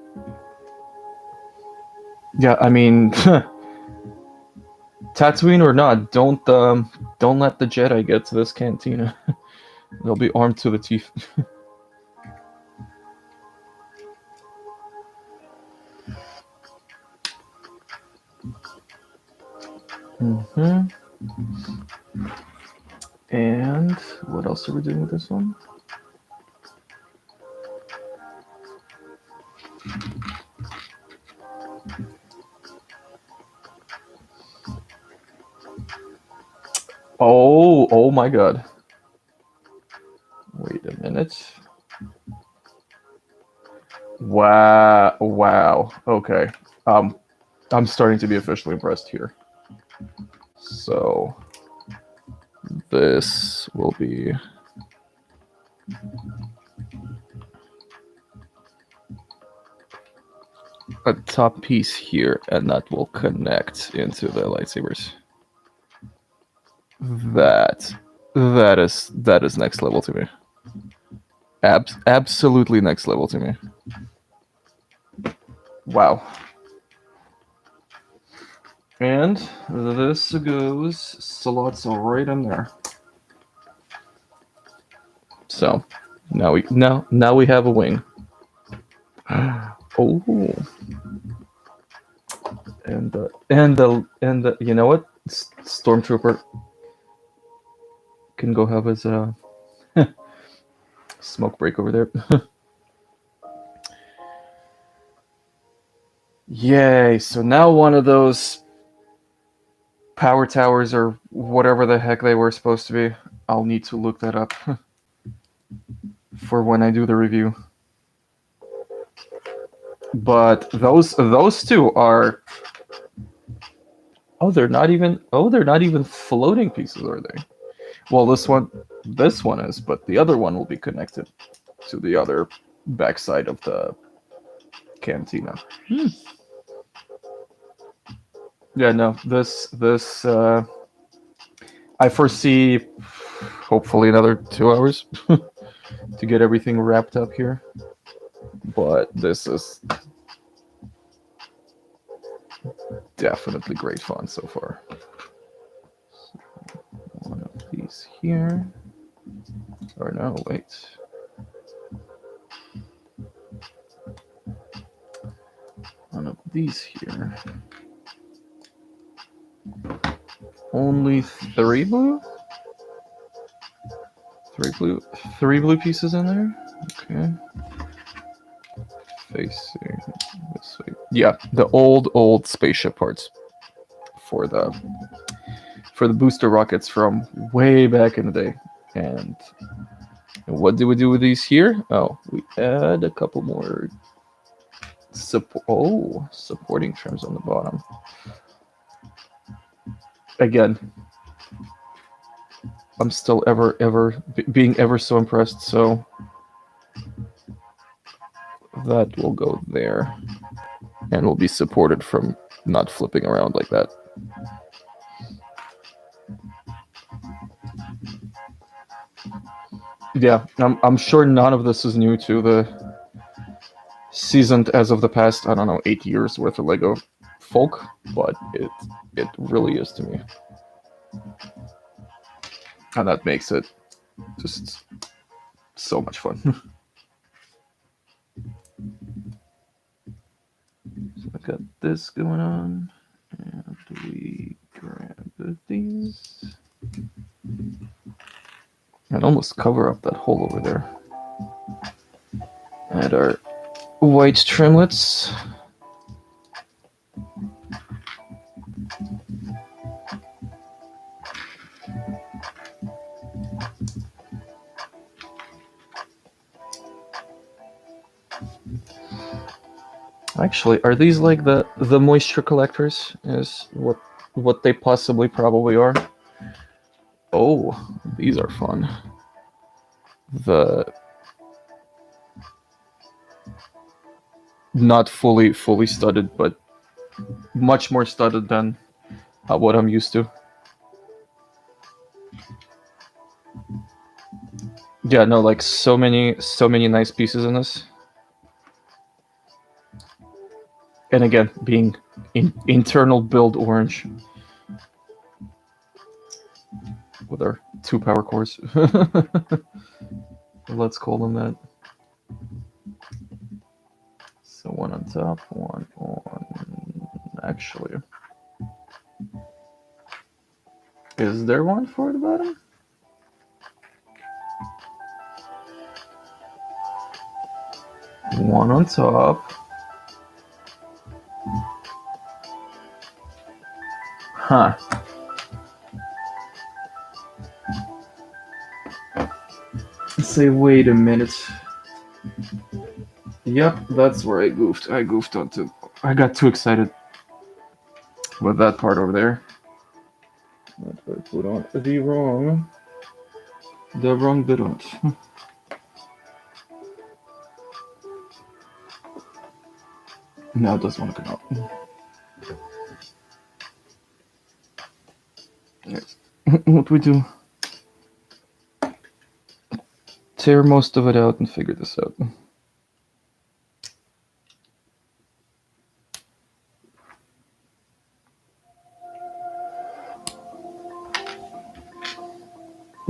Yeah, I mean, Tatooine or not, don't let the Jedi get to this cantina. They'll be armed to the teeth. And what else are we doing with this one? Oh my god. Wait a minute. Wow. Okay. I'm starting to be officially impressed here. So this will be a top piece here, and that will connect into the lightsabers. That is next level to me. Absolutely next level to me. Wow. And this goes slots right in there. So now we have a wing. Oh. And the you know what? Stormtrooper can go have his smoke break over there. Yay, so now one of those power towers or whatever the heck they were supposed to be. I'll need to look that up for when I do the review. But those two are they're not even floating pieces, are they? Well, this one is, but the other one will be connected to the other backside of the cantina. Yeah, no, this I foresee hopefully another 2 hours to get everything wrapped up here. But this is definitely great fun so far. So one of these here. Or no, wait. One of these here. Only 3 blue? 3 blue pieces in there? Okay. Facing this way. Yeah, the old spaceship parts for the booster rockets from way back in the day. And what do we do with these here? Oh, we add a couple more supporting trims on the bottom. Again, I'm still being ever so impressed, so that will go there and will be supported from not flipping around like that. Yeah, I'm sure none of this is new to the seasoned as of the past, I don't know, 8 years worth of Lego folk, but it really is to me. And that makes it just so much fun. So I got this going on, and we grab these and almost cover up that hole over there. Add our white trimlets. Actually, are these like the moisture collectors? Is what they possibly probably are. Oh, these are fun. The not fully studded, but much more studded than what I'm used to. Yeah, no, like so many nice pieces in this. And again, being internal build orange with our 2 power cores. Let's call them that. So one on top, one on... Actually, is there one for the bottom? One on top. Huh. Say, wait a minute. Yep, that's where I goofed. I goofed onto... I got too excited with that part over there. I put on the wrong bit on it. Now it doesn't want to come out. Yes. What do we do? Tear most of it out and figure this out.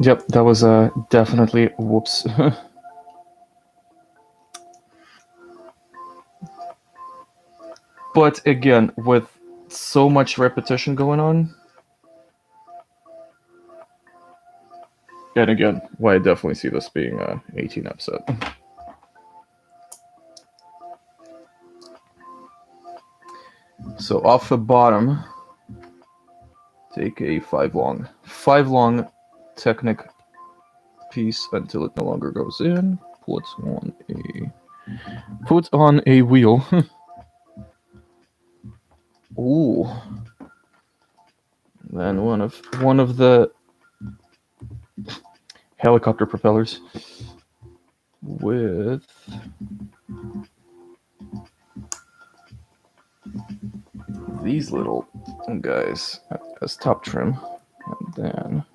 Yep, that was definitely whoops. But again, with so much repetition going on, and again, why I definitely see this being a 18 episode. So off the bottom, take a 5 long Technic piece until it no longer goes in. Put on a wheel. Ooh. Then one of the helicopter propellers with these little guys as top trim, and then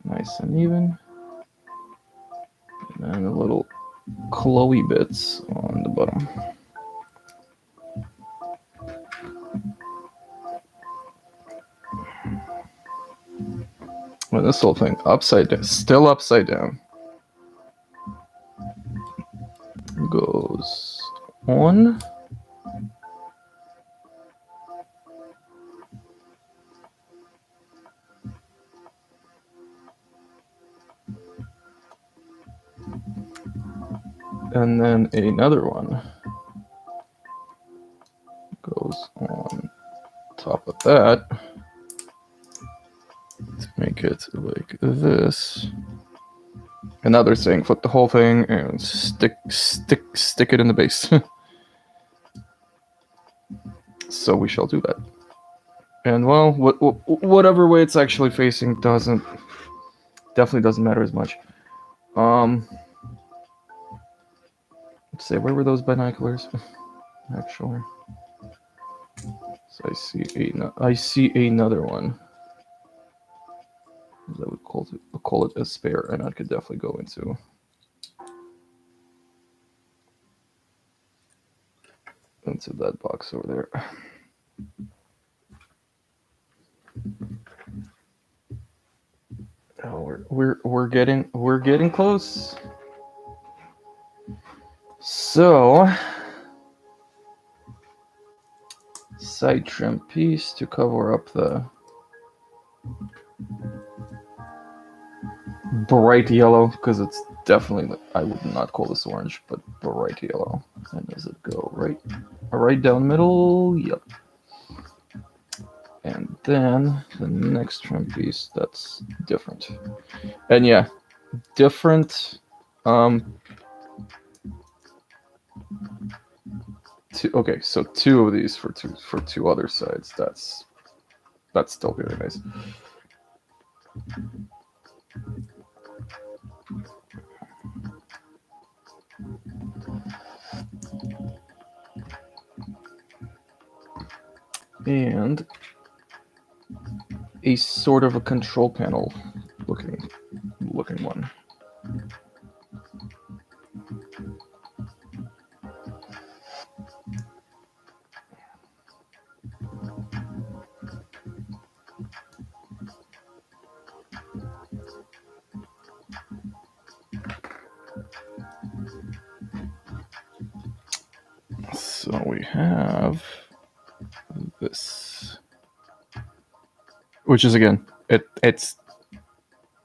nice and even, and then the little Chloe bits on the bottom. Well, this whole thing upside down, still upside down, goes on. And then another one goes on top of that to make it like this. Another thing, flip the whole thing and stick it in the base. So we shall do that. And well, whatever way it's actually facing definitely doesn't matter as much. Let's say, where were those binoculars? Actually, so I see another one. I would call it a spare, and I could definitely go into that box over there. Oh, we're getting close. So, side trim piece to cover up the bright yellow, because it's definitely, I would not call this orange, but bright yellow. And does it go right down middle? Yep. And then the next trim piece, that's different. And yeah, different. Okay, so 2 of these for two other sides. That's still very nice. And a sort of a control panel looking one. So we have this, which is, again, it's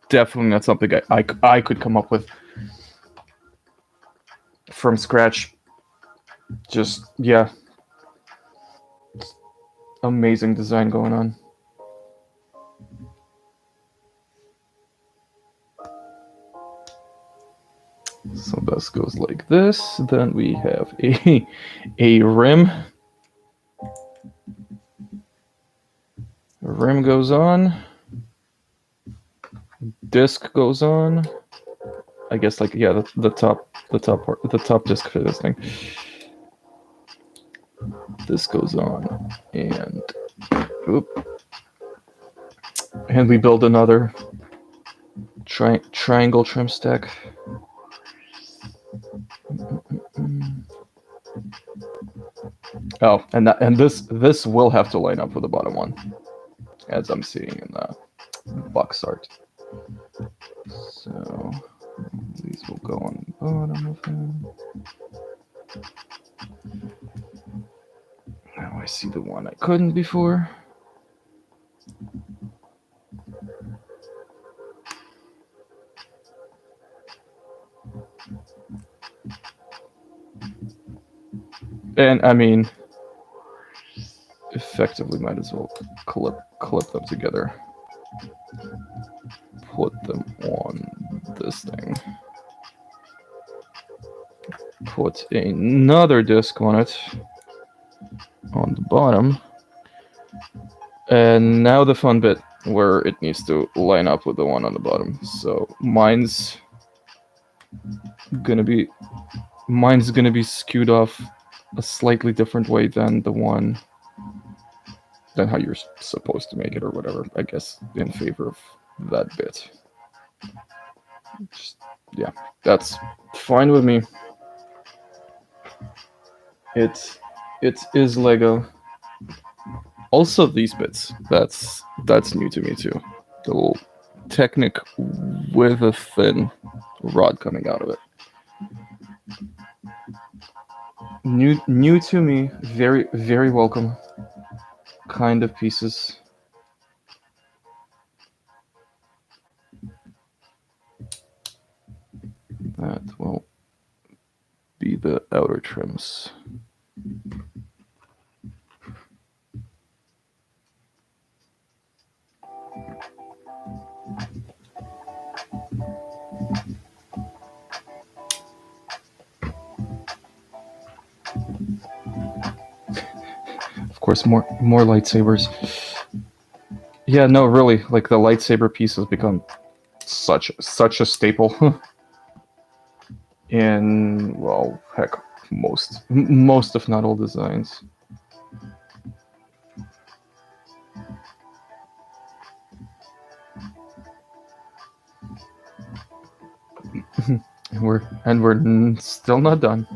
definitely not something I could come up with from scratch. Just, yeah, amazing design going on. So this goes like this. Then we have a rim. Rim goes on. Disc goes on. I guess, like, yeah, the top disc for this thing. This goes on, and and we build another triangle trim stack. Oh, and this will have to line up with the bottom one, as I'm seeing in the box art. So these will go on the bottom of it. Now I see the one I couldn't before. And I mean, effectively might as well clip them together. Put them on this thing. Put another disc on it on the bottom. And now the fun bit, where it needs to line up with the one on the bottom. So mine's gonna be skewed off a slightly different way than how you're supposed to make it, or whatever, I guess, in favor of that bit. Just, yeah, that's fine with me. It is Lego. Also, these bits, that's new to me too. The little Technic with a thin rod coming out of it. New to me, very, very welcome kind of pieces. That will be the outer trims. Of course, more lightsabers. Yeah, no, really, like, the lightsaber piece has become such a staple in, well, heck, most if not all designs. and we're still not done.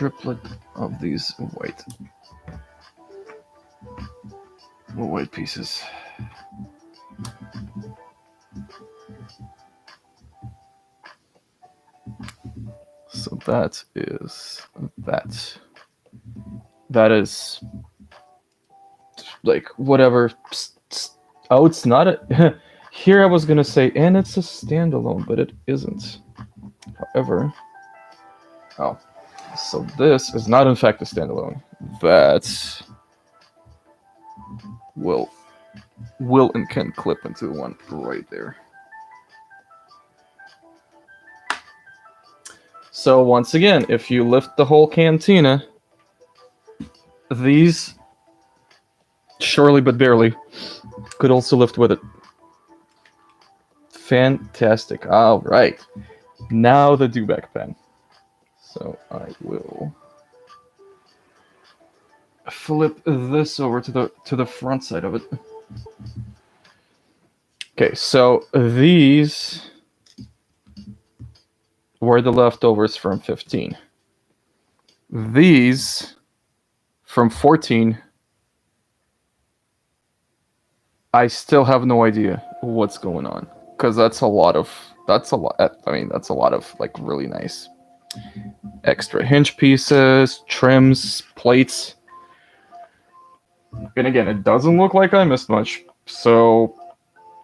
triplet of these white pieces. So that is that. That is like whatever. Oh, it's not a. Here I was gonna say, and it's a standalone, but it isn't. However, oh, so this is not in fact a standalone. That will and can clip into one right there. So once again, if you lift the whole cantina, these, surely but barely, could also lift with it. Fantastic. All right. Now the dewback pen. So I will flip this over to the front side of it. Okay, so these were the leftovers from 15. These from 14, I still have no idea what's going on, because that's a lot of like really nice extra hinge pieces, trims, plates. And again, it doesn't look like I missed much. So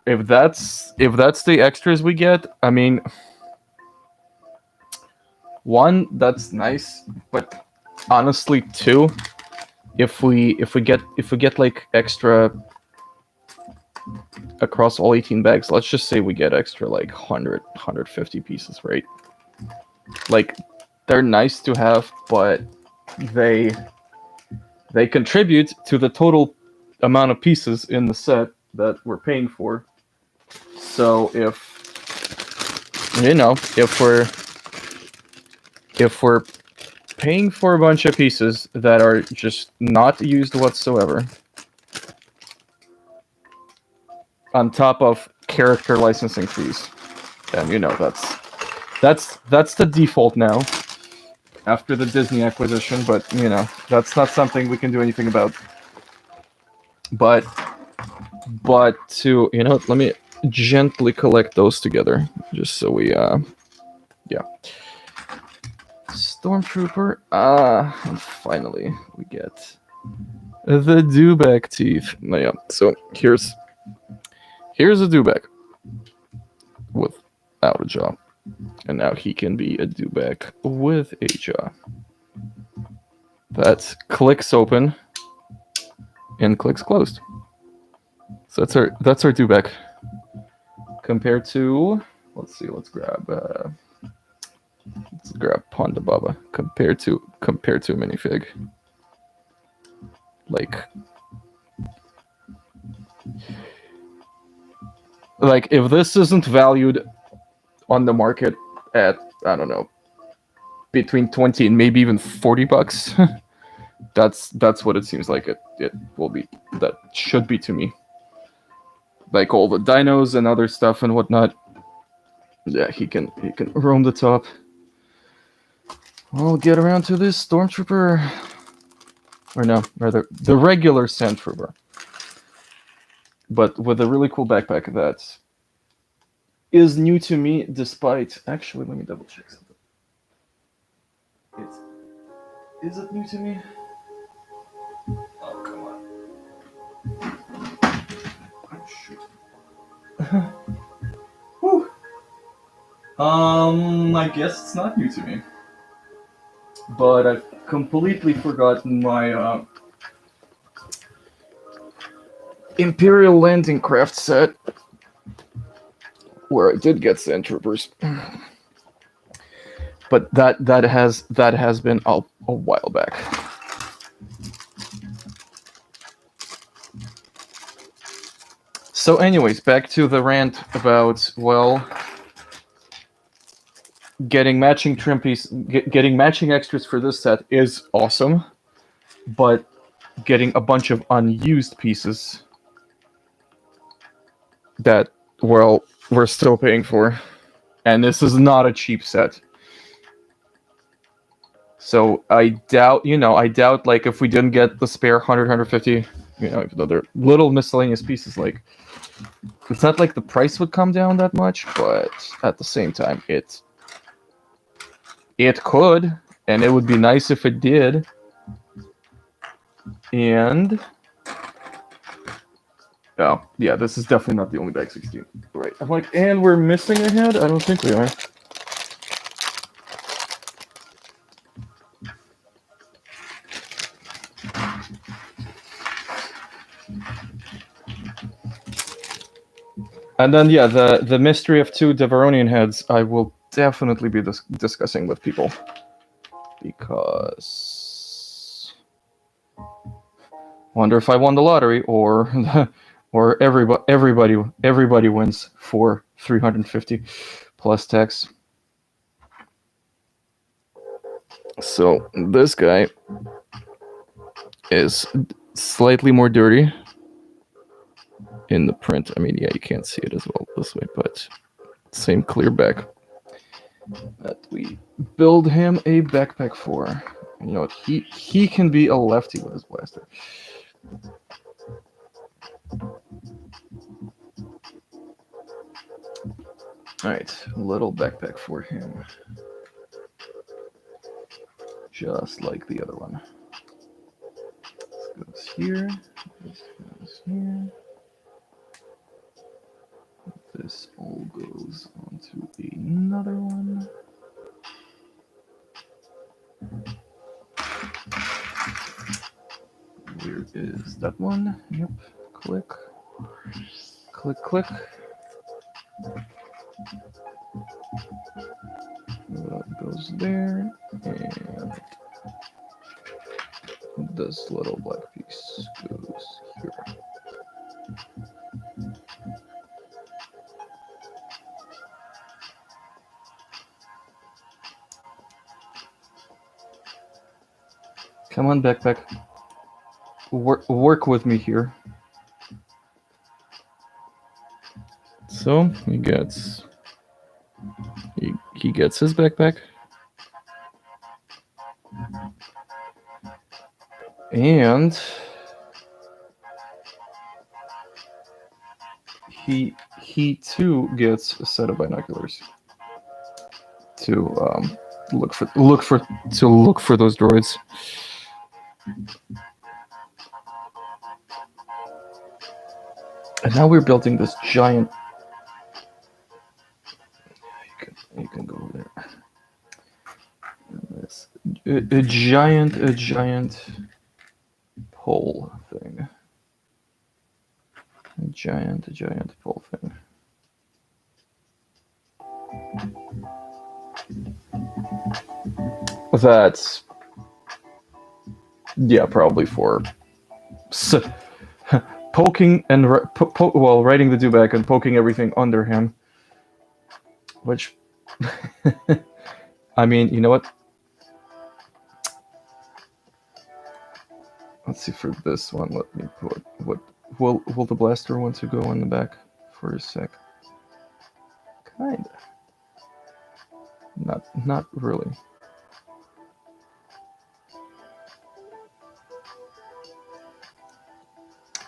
if that's the extras we get, I mean, one, that's nice, but honestly, two, if we get like extra across all 18 bags, let's just say we get extra like 150 pieces, right? Like, they're nice to have, but they contribute to the total amount of pieces in the set that we're paying for. So if we're paying for a bunch of pieces that are just not used whatsoever, on top of character licensing fees, and that's the default now after the Disney acquisition, but that's not something we can do anything about. But to let me gently collect those together, just so we yeah. Stormtrooper, and finally we get the dewback teeth. Yeah, so here's a dewback without a jaw, and now he can be a dewback with a jaw. That clicks open and clicks closed. So that's our dewback. Compared to, let's grab Ponda Baba. Compared to a minifig. Like if this isn't valued on the market at, I don't know, between 20 and maybe even $40, that's what it seems like it will be. That should be to me. Like all the dinos and other stuff and whatnot. Yeah, he can roam the top. We'll get around to this Stormtrooper, or no, rather the regular Sandtrooper, but with a really cool backpack that is new to me. Despite, actually, let me double check something. Is it new to me? Oh, come on. Oh, shoot. Whew. I guess it's not new to me. But I've completely forgotten my Imperial Landing Craft set, where I did get Sandtroopers. But that has been a while back. So anyways, back to the rant about, well, getting matching trim piece, getting matching extras for this set is awesome, but getting a bunch of unused pieces that, well, we're still paying for, and this is not a cheap set. So I doubt, like if we didn't get the spare 100, 150, even though they're little miscellaneous pieces, like it's not like the price would come down that much, but at the same time, it could, and it would be nice if it did. And oh yeah, this is definitely not the only bag 16. Right. I'm like, and we're missing a head? I don't think we are. And then, yeah, the mystery of 2 Deveronian heads, I will definitely be discussing with people. Because... wonder if I won the lottery, or everybody wins for 350 plus tax. So, this guy is slightly more dirty in the print. I mean, yeah, you can't see it as well this way, but same clear back that we build him a backpack for. You know what? He can be a lefty with his blaster. All right, a little backpack for him, just like the other one. This goes here. This goes here. This all goes onto another one. Where is that one? Yep. Click. Click, click. That goes there. And this little black piece goes here. Come on, backpack. Work with me here. So he gets his backpack, and he too gets a set of binoculars to look for those droids. And now we're building this giant. You can go over there. This a giant pole thing. A giant pole thing. That's, yeah, probably for poking and riding the dewback and poking everything under him. Which, I mean, you know what? Let's see, for this one, let me put what will the blaster want to go on the back for a sec? Kinda. Not really.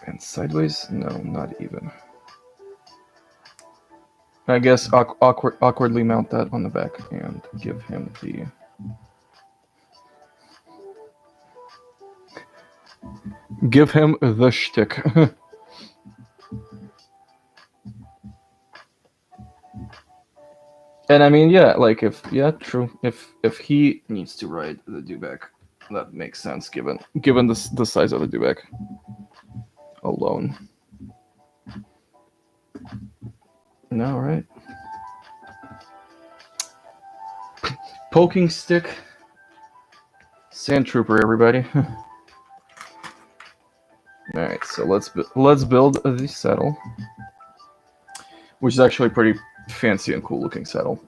And sideways? No, not even. I guess awkwardly mount that on the back and give him the... give him the shtick. And I mean, yeah, like true. If he needs to ride the dewback, that makes sense given the size of the dewback alone. No, right? Poking stick, sand trooper, everybody. All right, so let's build the saddle, which is actually pretty fancy and cool looking saddle.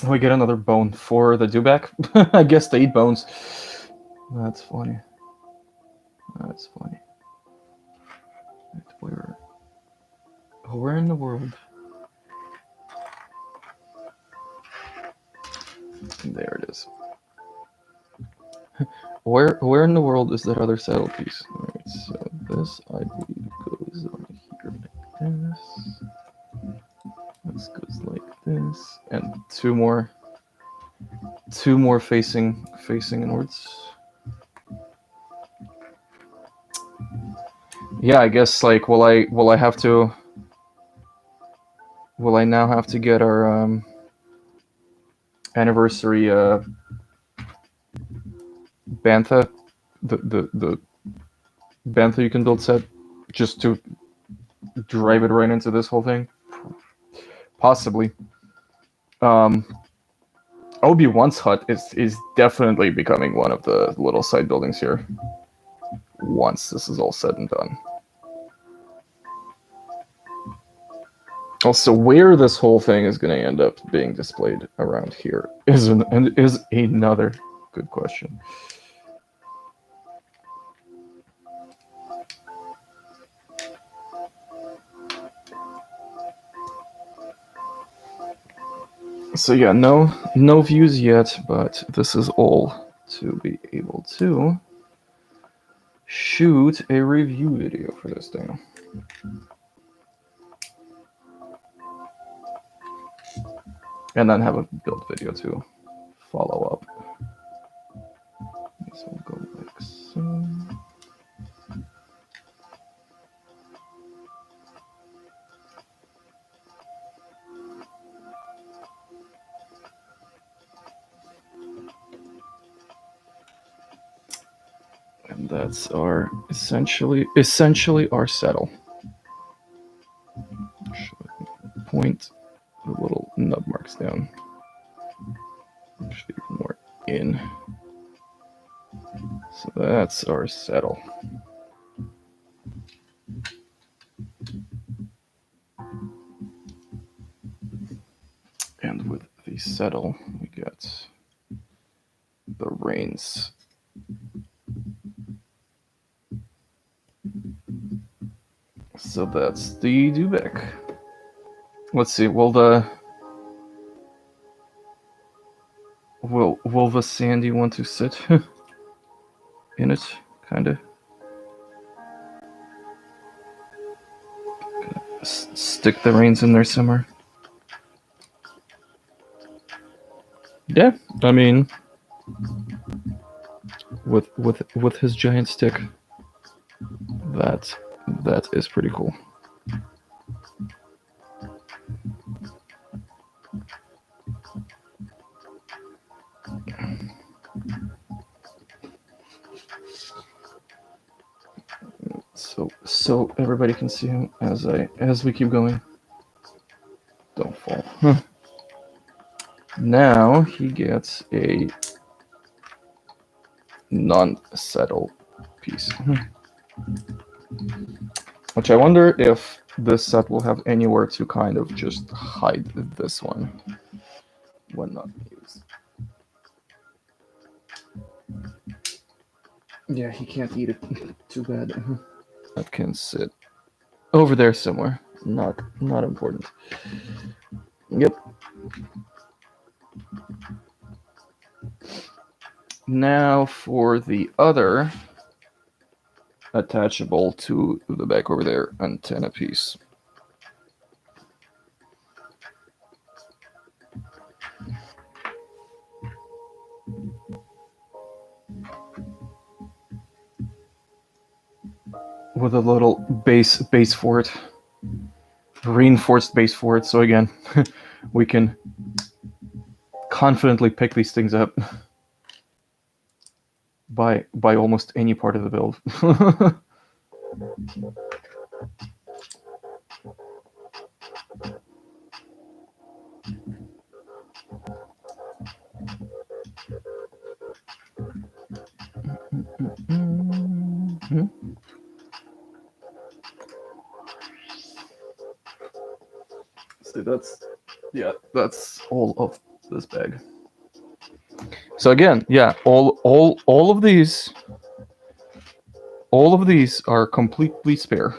We get another bone for the dewback. I guess they eat bones. That's funny. That's funny. Where in the world? There it is. Where in the world is that other saddle piece? Alright, so this I believe goes on here like this. This goes like this, and two more facing inwards. Yeah, I guess like will I now have to get our anniversary bantha, the bantha you can build set, just to drive it right into this whole thing? Possibly. Obi-Wan's hut is definitely becoming one of the little side buildings here once this is all said and done. Also, where this whole thing is going to end up being displayed around here is another good question. So yeah, no views yet, but this is all to be able to shoot a review video for this thing. And then have a build video to follow up. So we'll go like so. And that's our essentially our saddle. Point the little nub marks down. Actually, more in. So that's our saddle. And with the saddle, we get the reins. So that's the dewback. Let's see. Will the Sandy want to sit in it? Kinda. Stick the reins in there somewhere. Yeah, I mean, with his giant stick, that is pretty cool. So everybody can see him as we keep going. Don't fall. Now he gets a non-saddle piece. Which I wonder if this set will have anywhere to kind of just hide this one when not used. Yeah, he can't eat it. Too bad. That can sit over there somewhere. Not important. Yep. Now for the other attachable to the back over there antenna piece. With a little base for it. Reinforced base for it, so again, we can confidently pick these things up by almost any part of the build. So that's all of this bag. So again, yeah, all of these are completely spare.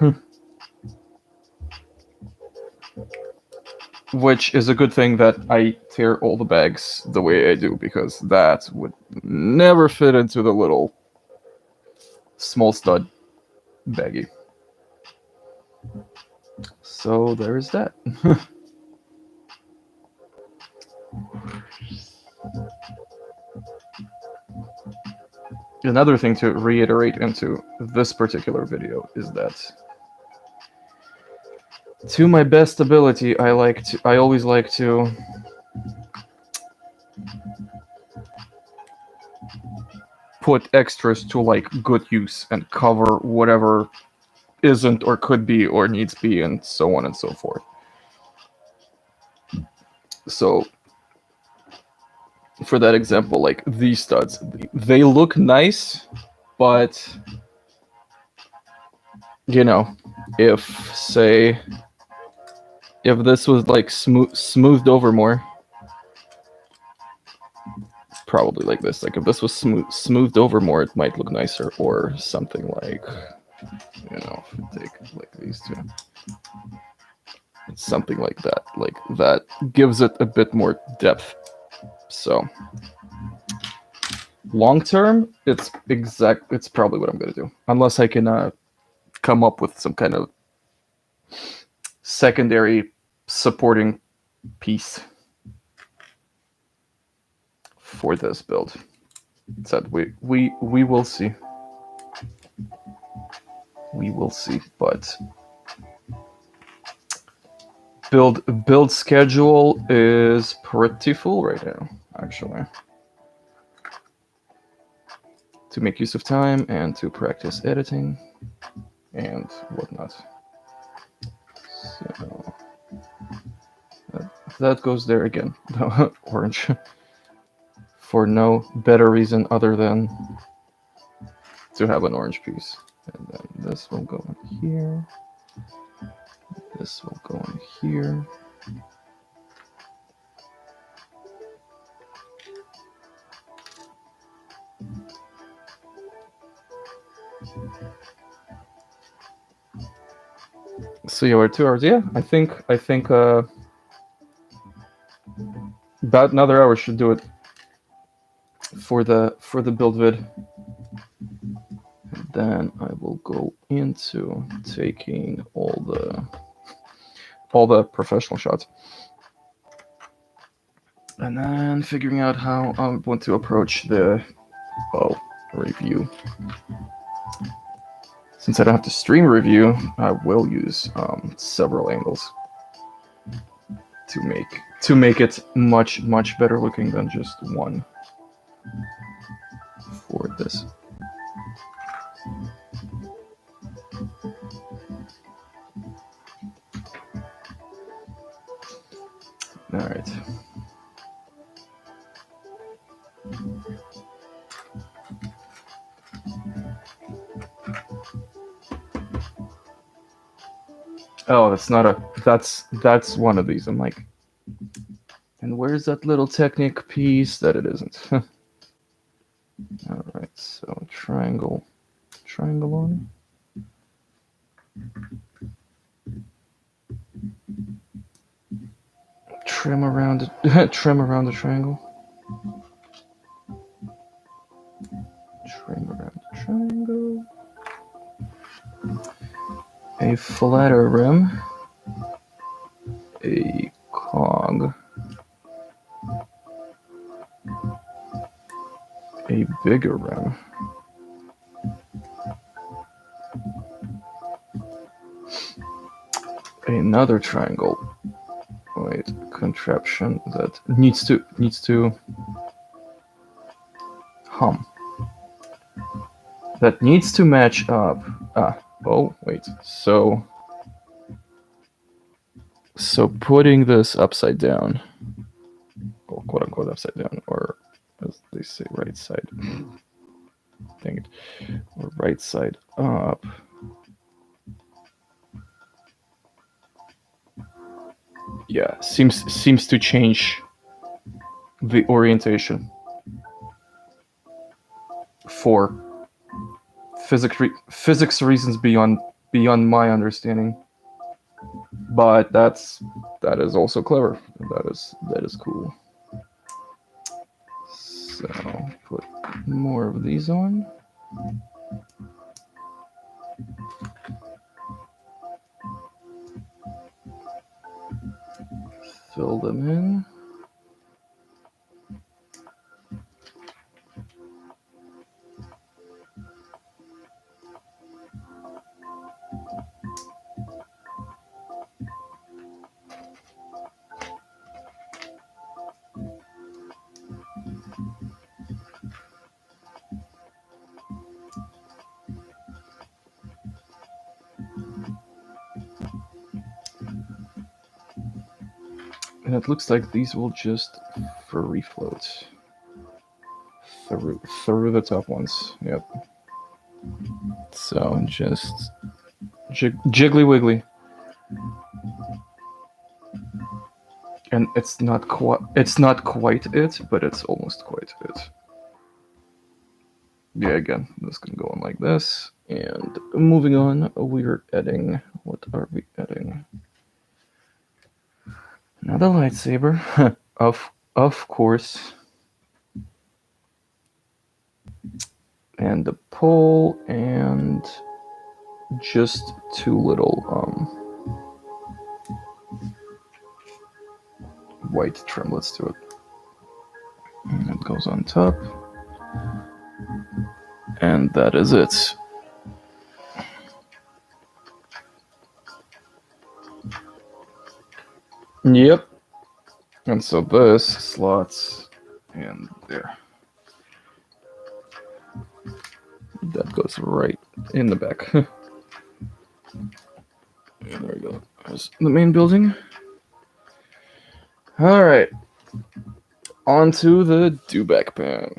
Which is a good thing that I tear all the bags the way I do, because that would never fit into the little small stud baggie. So there's that. Another thing to reiterate into this particular video is that, to my best ability, I always like to put extras to like good use and cover whatever isn't or could be or needs be, and so on and so forth. So for that example, like these studs, they look nice, but you know, if this was like smoothed over more, probably like this, like if this was smoothed over more, it might look nicer, or something like, you know, if you take like these two, something like that, gives it a bit more depth. So long term, it's probably what I'm gonna do, unless I can come up with some kind of secondary supporting piece for this build. So we will see. We will see, but build schedule is pretty full right now, actually. To make use of time and to practice editing and whatnot. So that goes there again. Orange. For no better reason other than to have an orange piece. And then this will go in here. This will go in here. So yeah, we're 2 hours. Yeah, I think about another hour should do it for the build vid. And then I will go into taking all the professional shots, and then figuring out how I want to approach the review. Since I don't have to stream review, I will use several angles to make it much better looking than just one for this. All right. Oh, that's one of these. I'm like, and where's that little Technic piece that it isn't? All right, so triangle on. Trim around the triangle. Trim around the triangle. A flatter rim. A cog. A bigger rim. Another triangle. Wait, contraption that needs to hum. That needs to match up. Oh wait. So putting this upside down, or quote unquote upside down, or as they say, right side. Dang it. Or right side up. Yeah, seems to change the orientation for physics reasons beyond my understanding. But that is also clever. That is cool. So put more of these on. Fill them in. And it looks like these will just free float through the top ones. Yep. So just jiggly wiggly. And it's not quite it, but it's almost quite it. Yeah, again, this can go on like this. And moving on, we're adding, what are we adding? Another lightsaber, of course. And the pole, and just two little white trimlets to it. And it goes on top. And that is it. Yep. And so this slots in there. That goes right in the back. There we go. There's the main building. All right. Onto the dewback pan.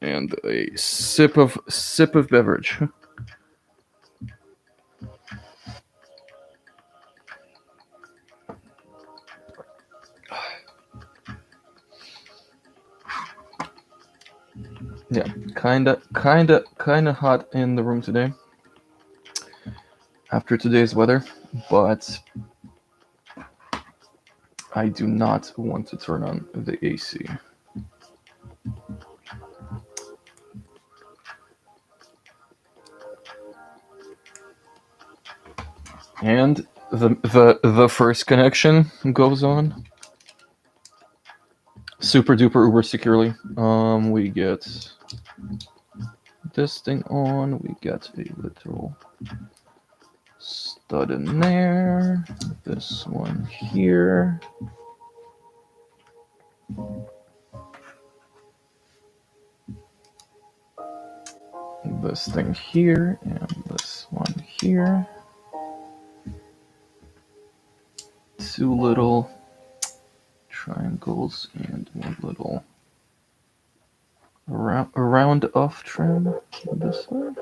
And a sip of beverage. Yeah, kinda hot in the room today after today's weather, but I do not want to turn on the AC. And the first connection goes on super duper uber securely. We get this thing on, we get a literal stud in there, this one here, this thing here, and this one here. Two little triangles and one little round off trim on this side.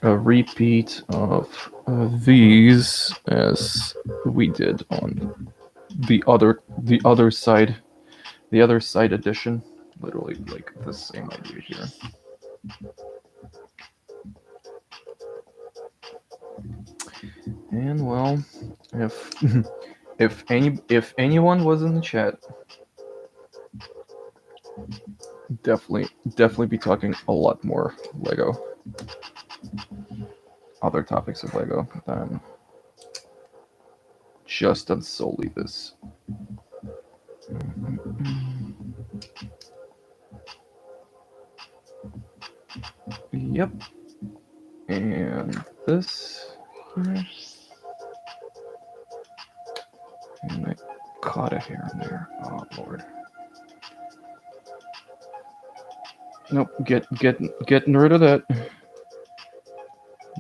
A repeat of these as we did on the other side edition. Literally like the same idea here. And well, if anyone was in the chat, definitely be talking a lot more Lego, other topics of Lego than just and solely this. Yep. And this here. And I caught a hair in there. Oh Lord. Nope, getting rid of that.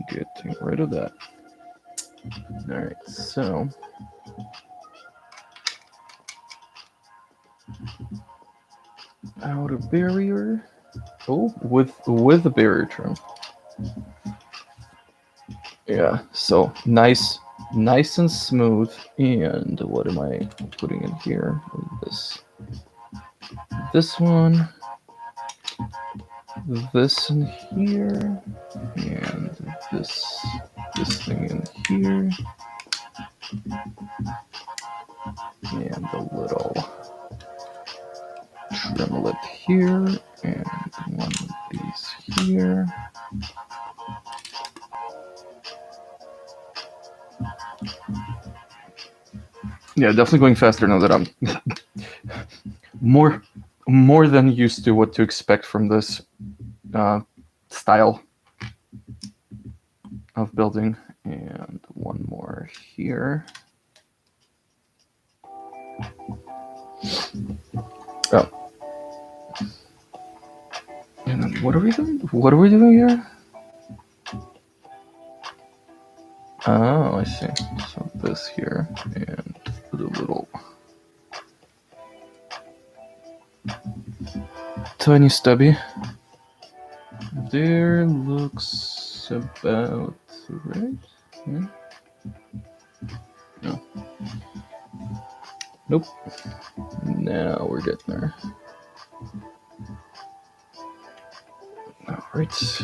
Getting rid of that. Alright, so outer barrier. Oh, with the barrier trim. Yeah, so nice nice and smooth. And what am I putting in here? This one, this in here, and this thing in here, and a little trimlet here, and one of these here. Yeah, definitely going faster now that I'm more than used to what to expect from this style of building. And one more here. Oh. And then what are we doing? What are we doing here? Oh, I see. So this here and the little tiny stubby there looks about right. Yeah. No. Nope. Now we're getting there. All right.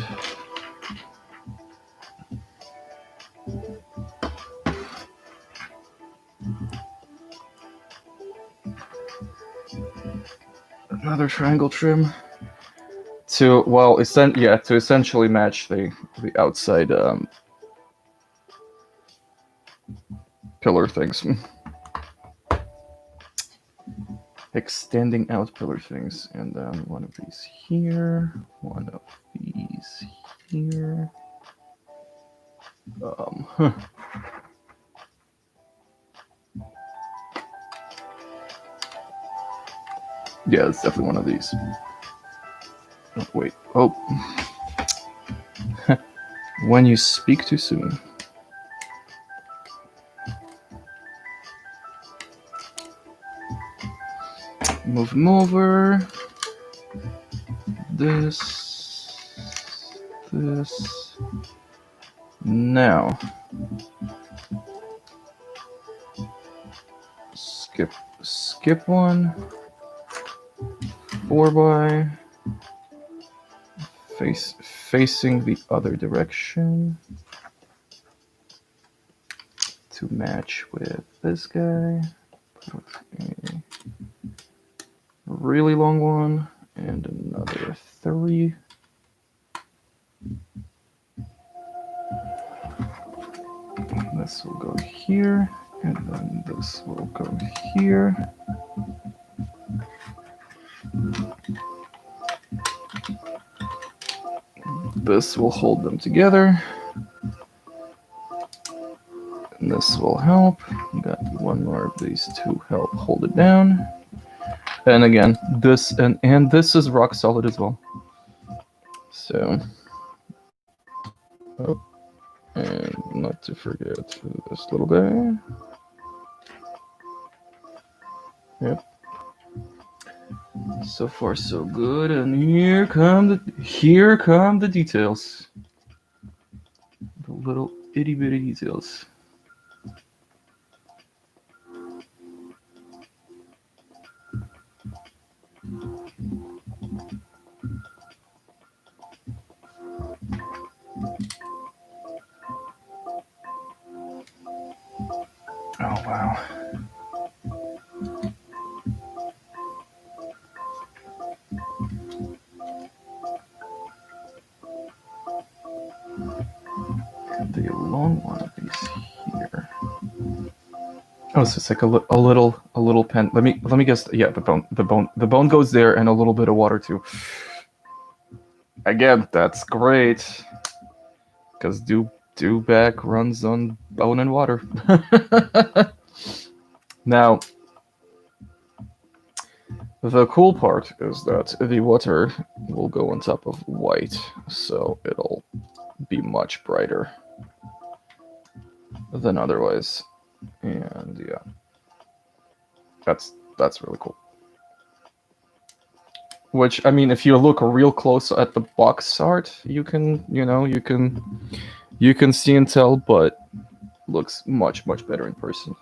Another triangle trim to to essentially match the outside pillar things. Extending out pillar things, and then one of these here, one of these here. Yeah, it's definitely one of these. Oh, wait. Oh. When you speak too soon. Move them over. This. Now. Skip one. 4x. Facing the other direction. To match with this guy. Put a really long one and another 3. This will go here, and then this will go here. This will hold them together. And this will help. Got one more of these to help hold it down. And again, this and this is rock solid as well. So, oh, and not to forget this little guy. Yep. So far, so good. And here come the details. The little itty bitty details. Oh, wow. The long one of these here. Oh, so it's like a little pen. Let me guess. Yeah, the bone goes there, and a little bit of water too. Again, that's great, because do-back runs on bone and water. Now, the cool part is that the water will go on top of white, so it'll be much brighter than otherwise. And yeah, that's really cool. Which, I mean, if you look real close at the box art, you can see and tell, but looks much, much better in person.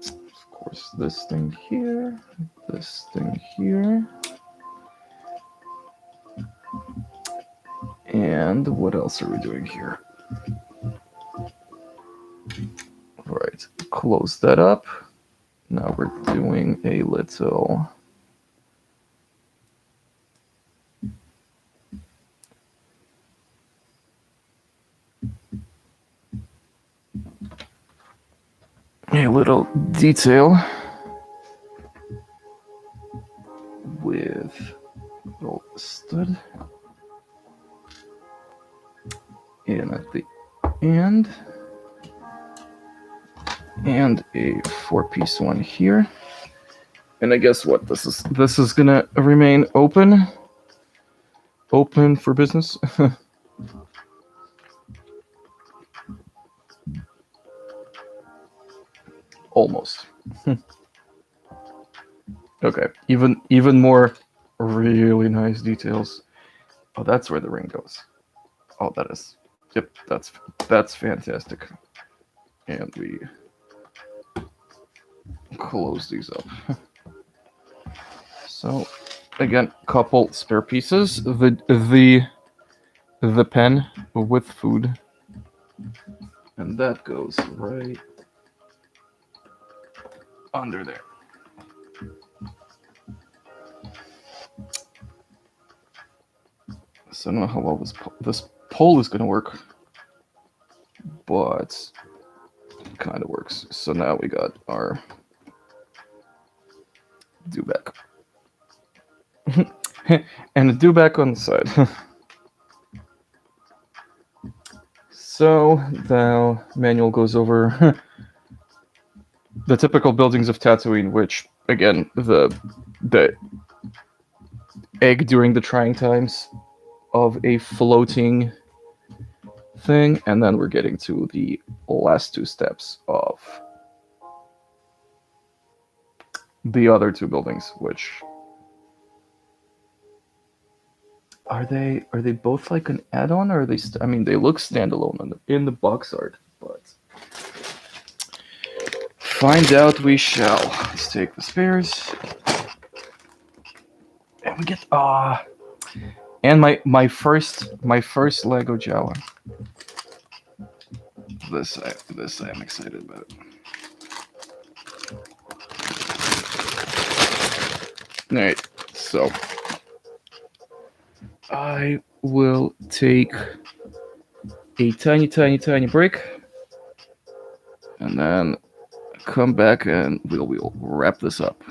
Of course, this thing here, this thing here. And what else are we doing here? Right, close that up. Now we're doing a little detail with a little stud in at the end, and a 4-piece one here. And I guess what this is gonna remain open for business. Almost. Okay, even more really nice details. Oh, that's where the ring goes. Oh, that is. Yep, that's fantastic. And we close these up. So, again, couple spare pieces. The pen with food, and that goes right under there. So I don't know how well this pole is going to work, but it kind of works. So now we got our do-back. And a do-back on the side. So the manual goes over the typical buildings of Tatooine, which, again, the egg during the trying times of a floating thing, and then we're getting to the last two steps of the other two buildings, which are they both like an add-on, or are they I mean, they look standalone in the box art, but find out we shall. Let's take the spares, and we get and my first Lego Jawa. This I am excited about. All right, so I will take a tiny break, and then come back and we'll wrap this up.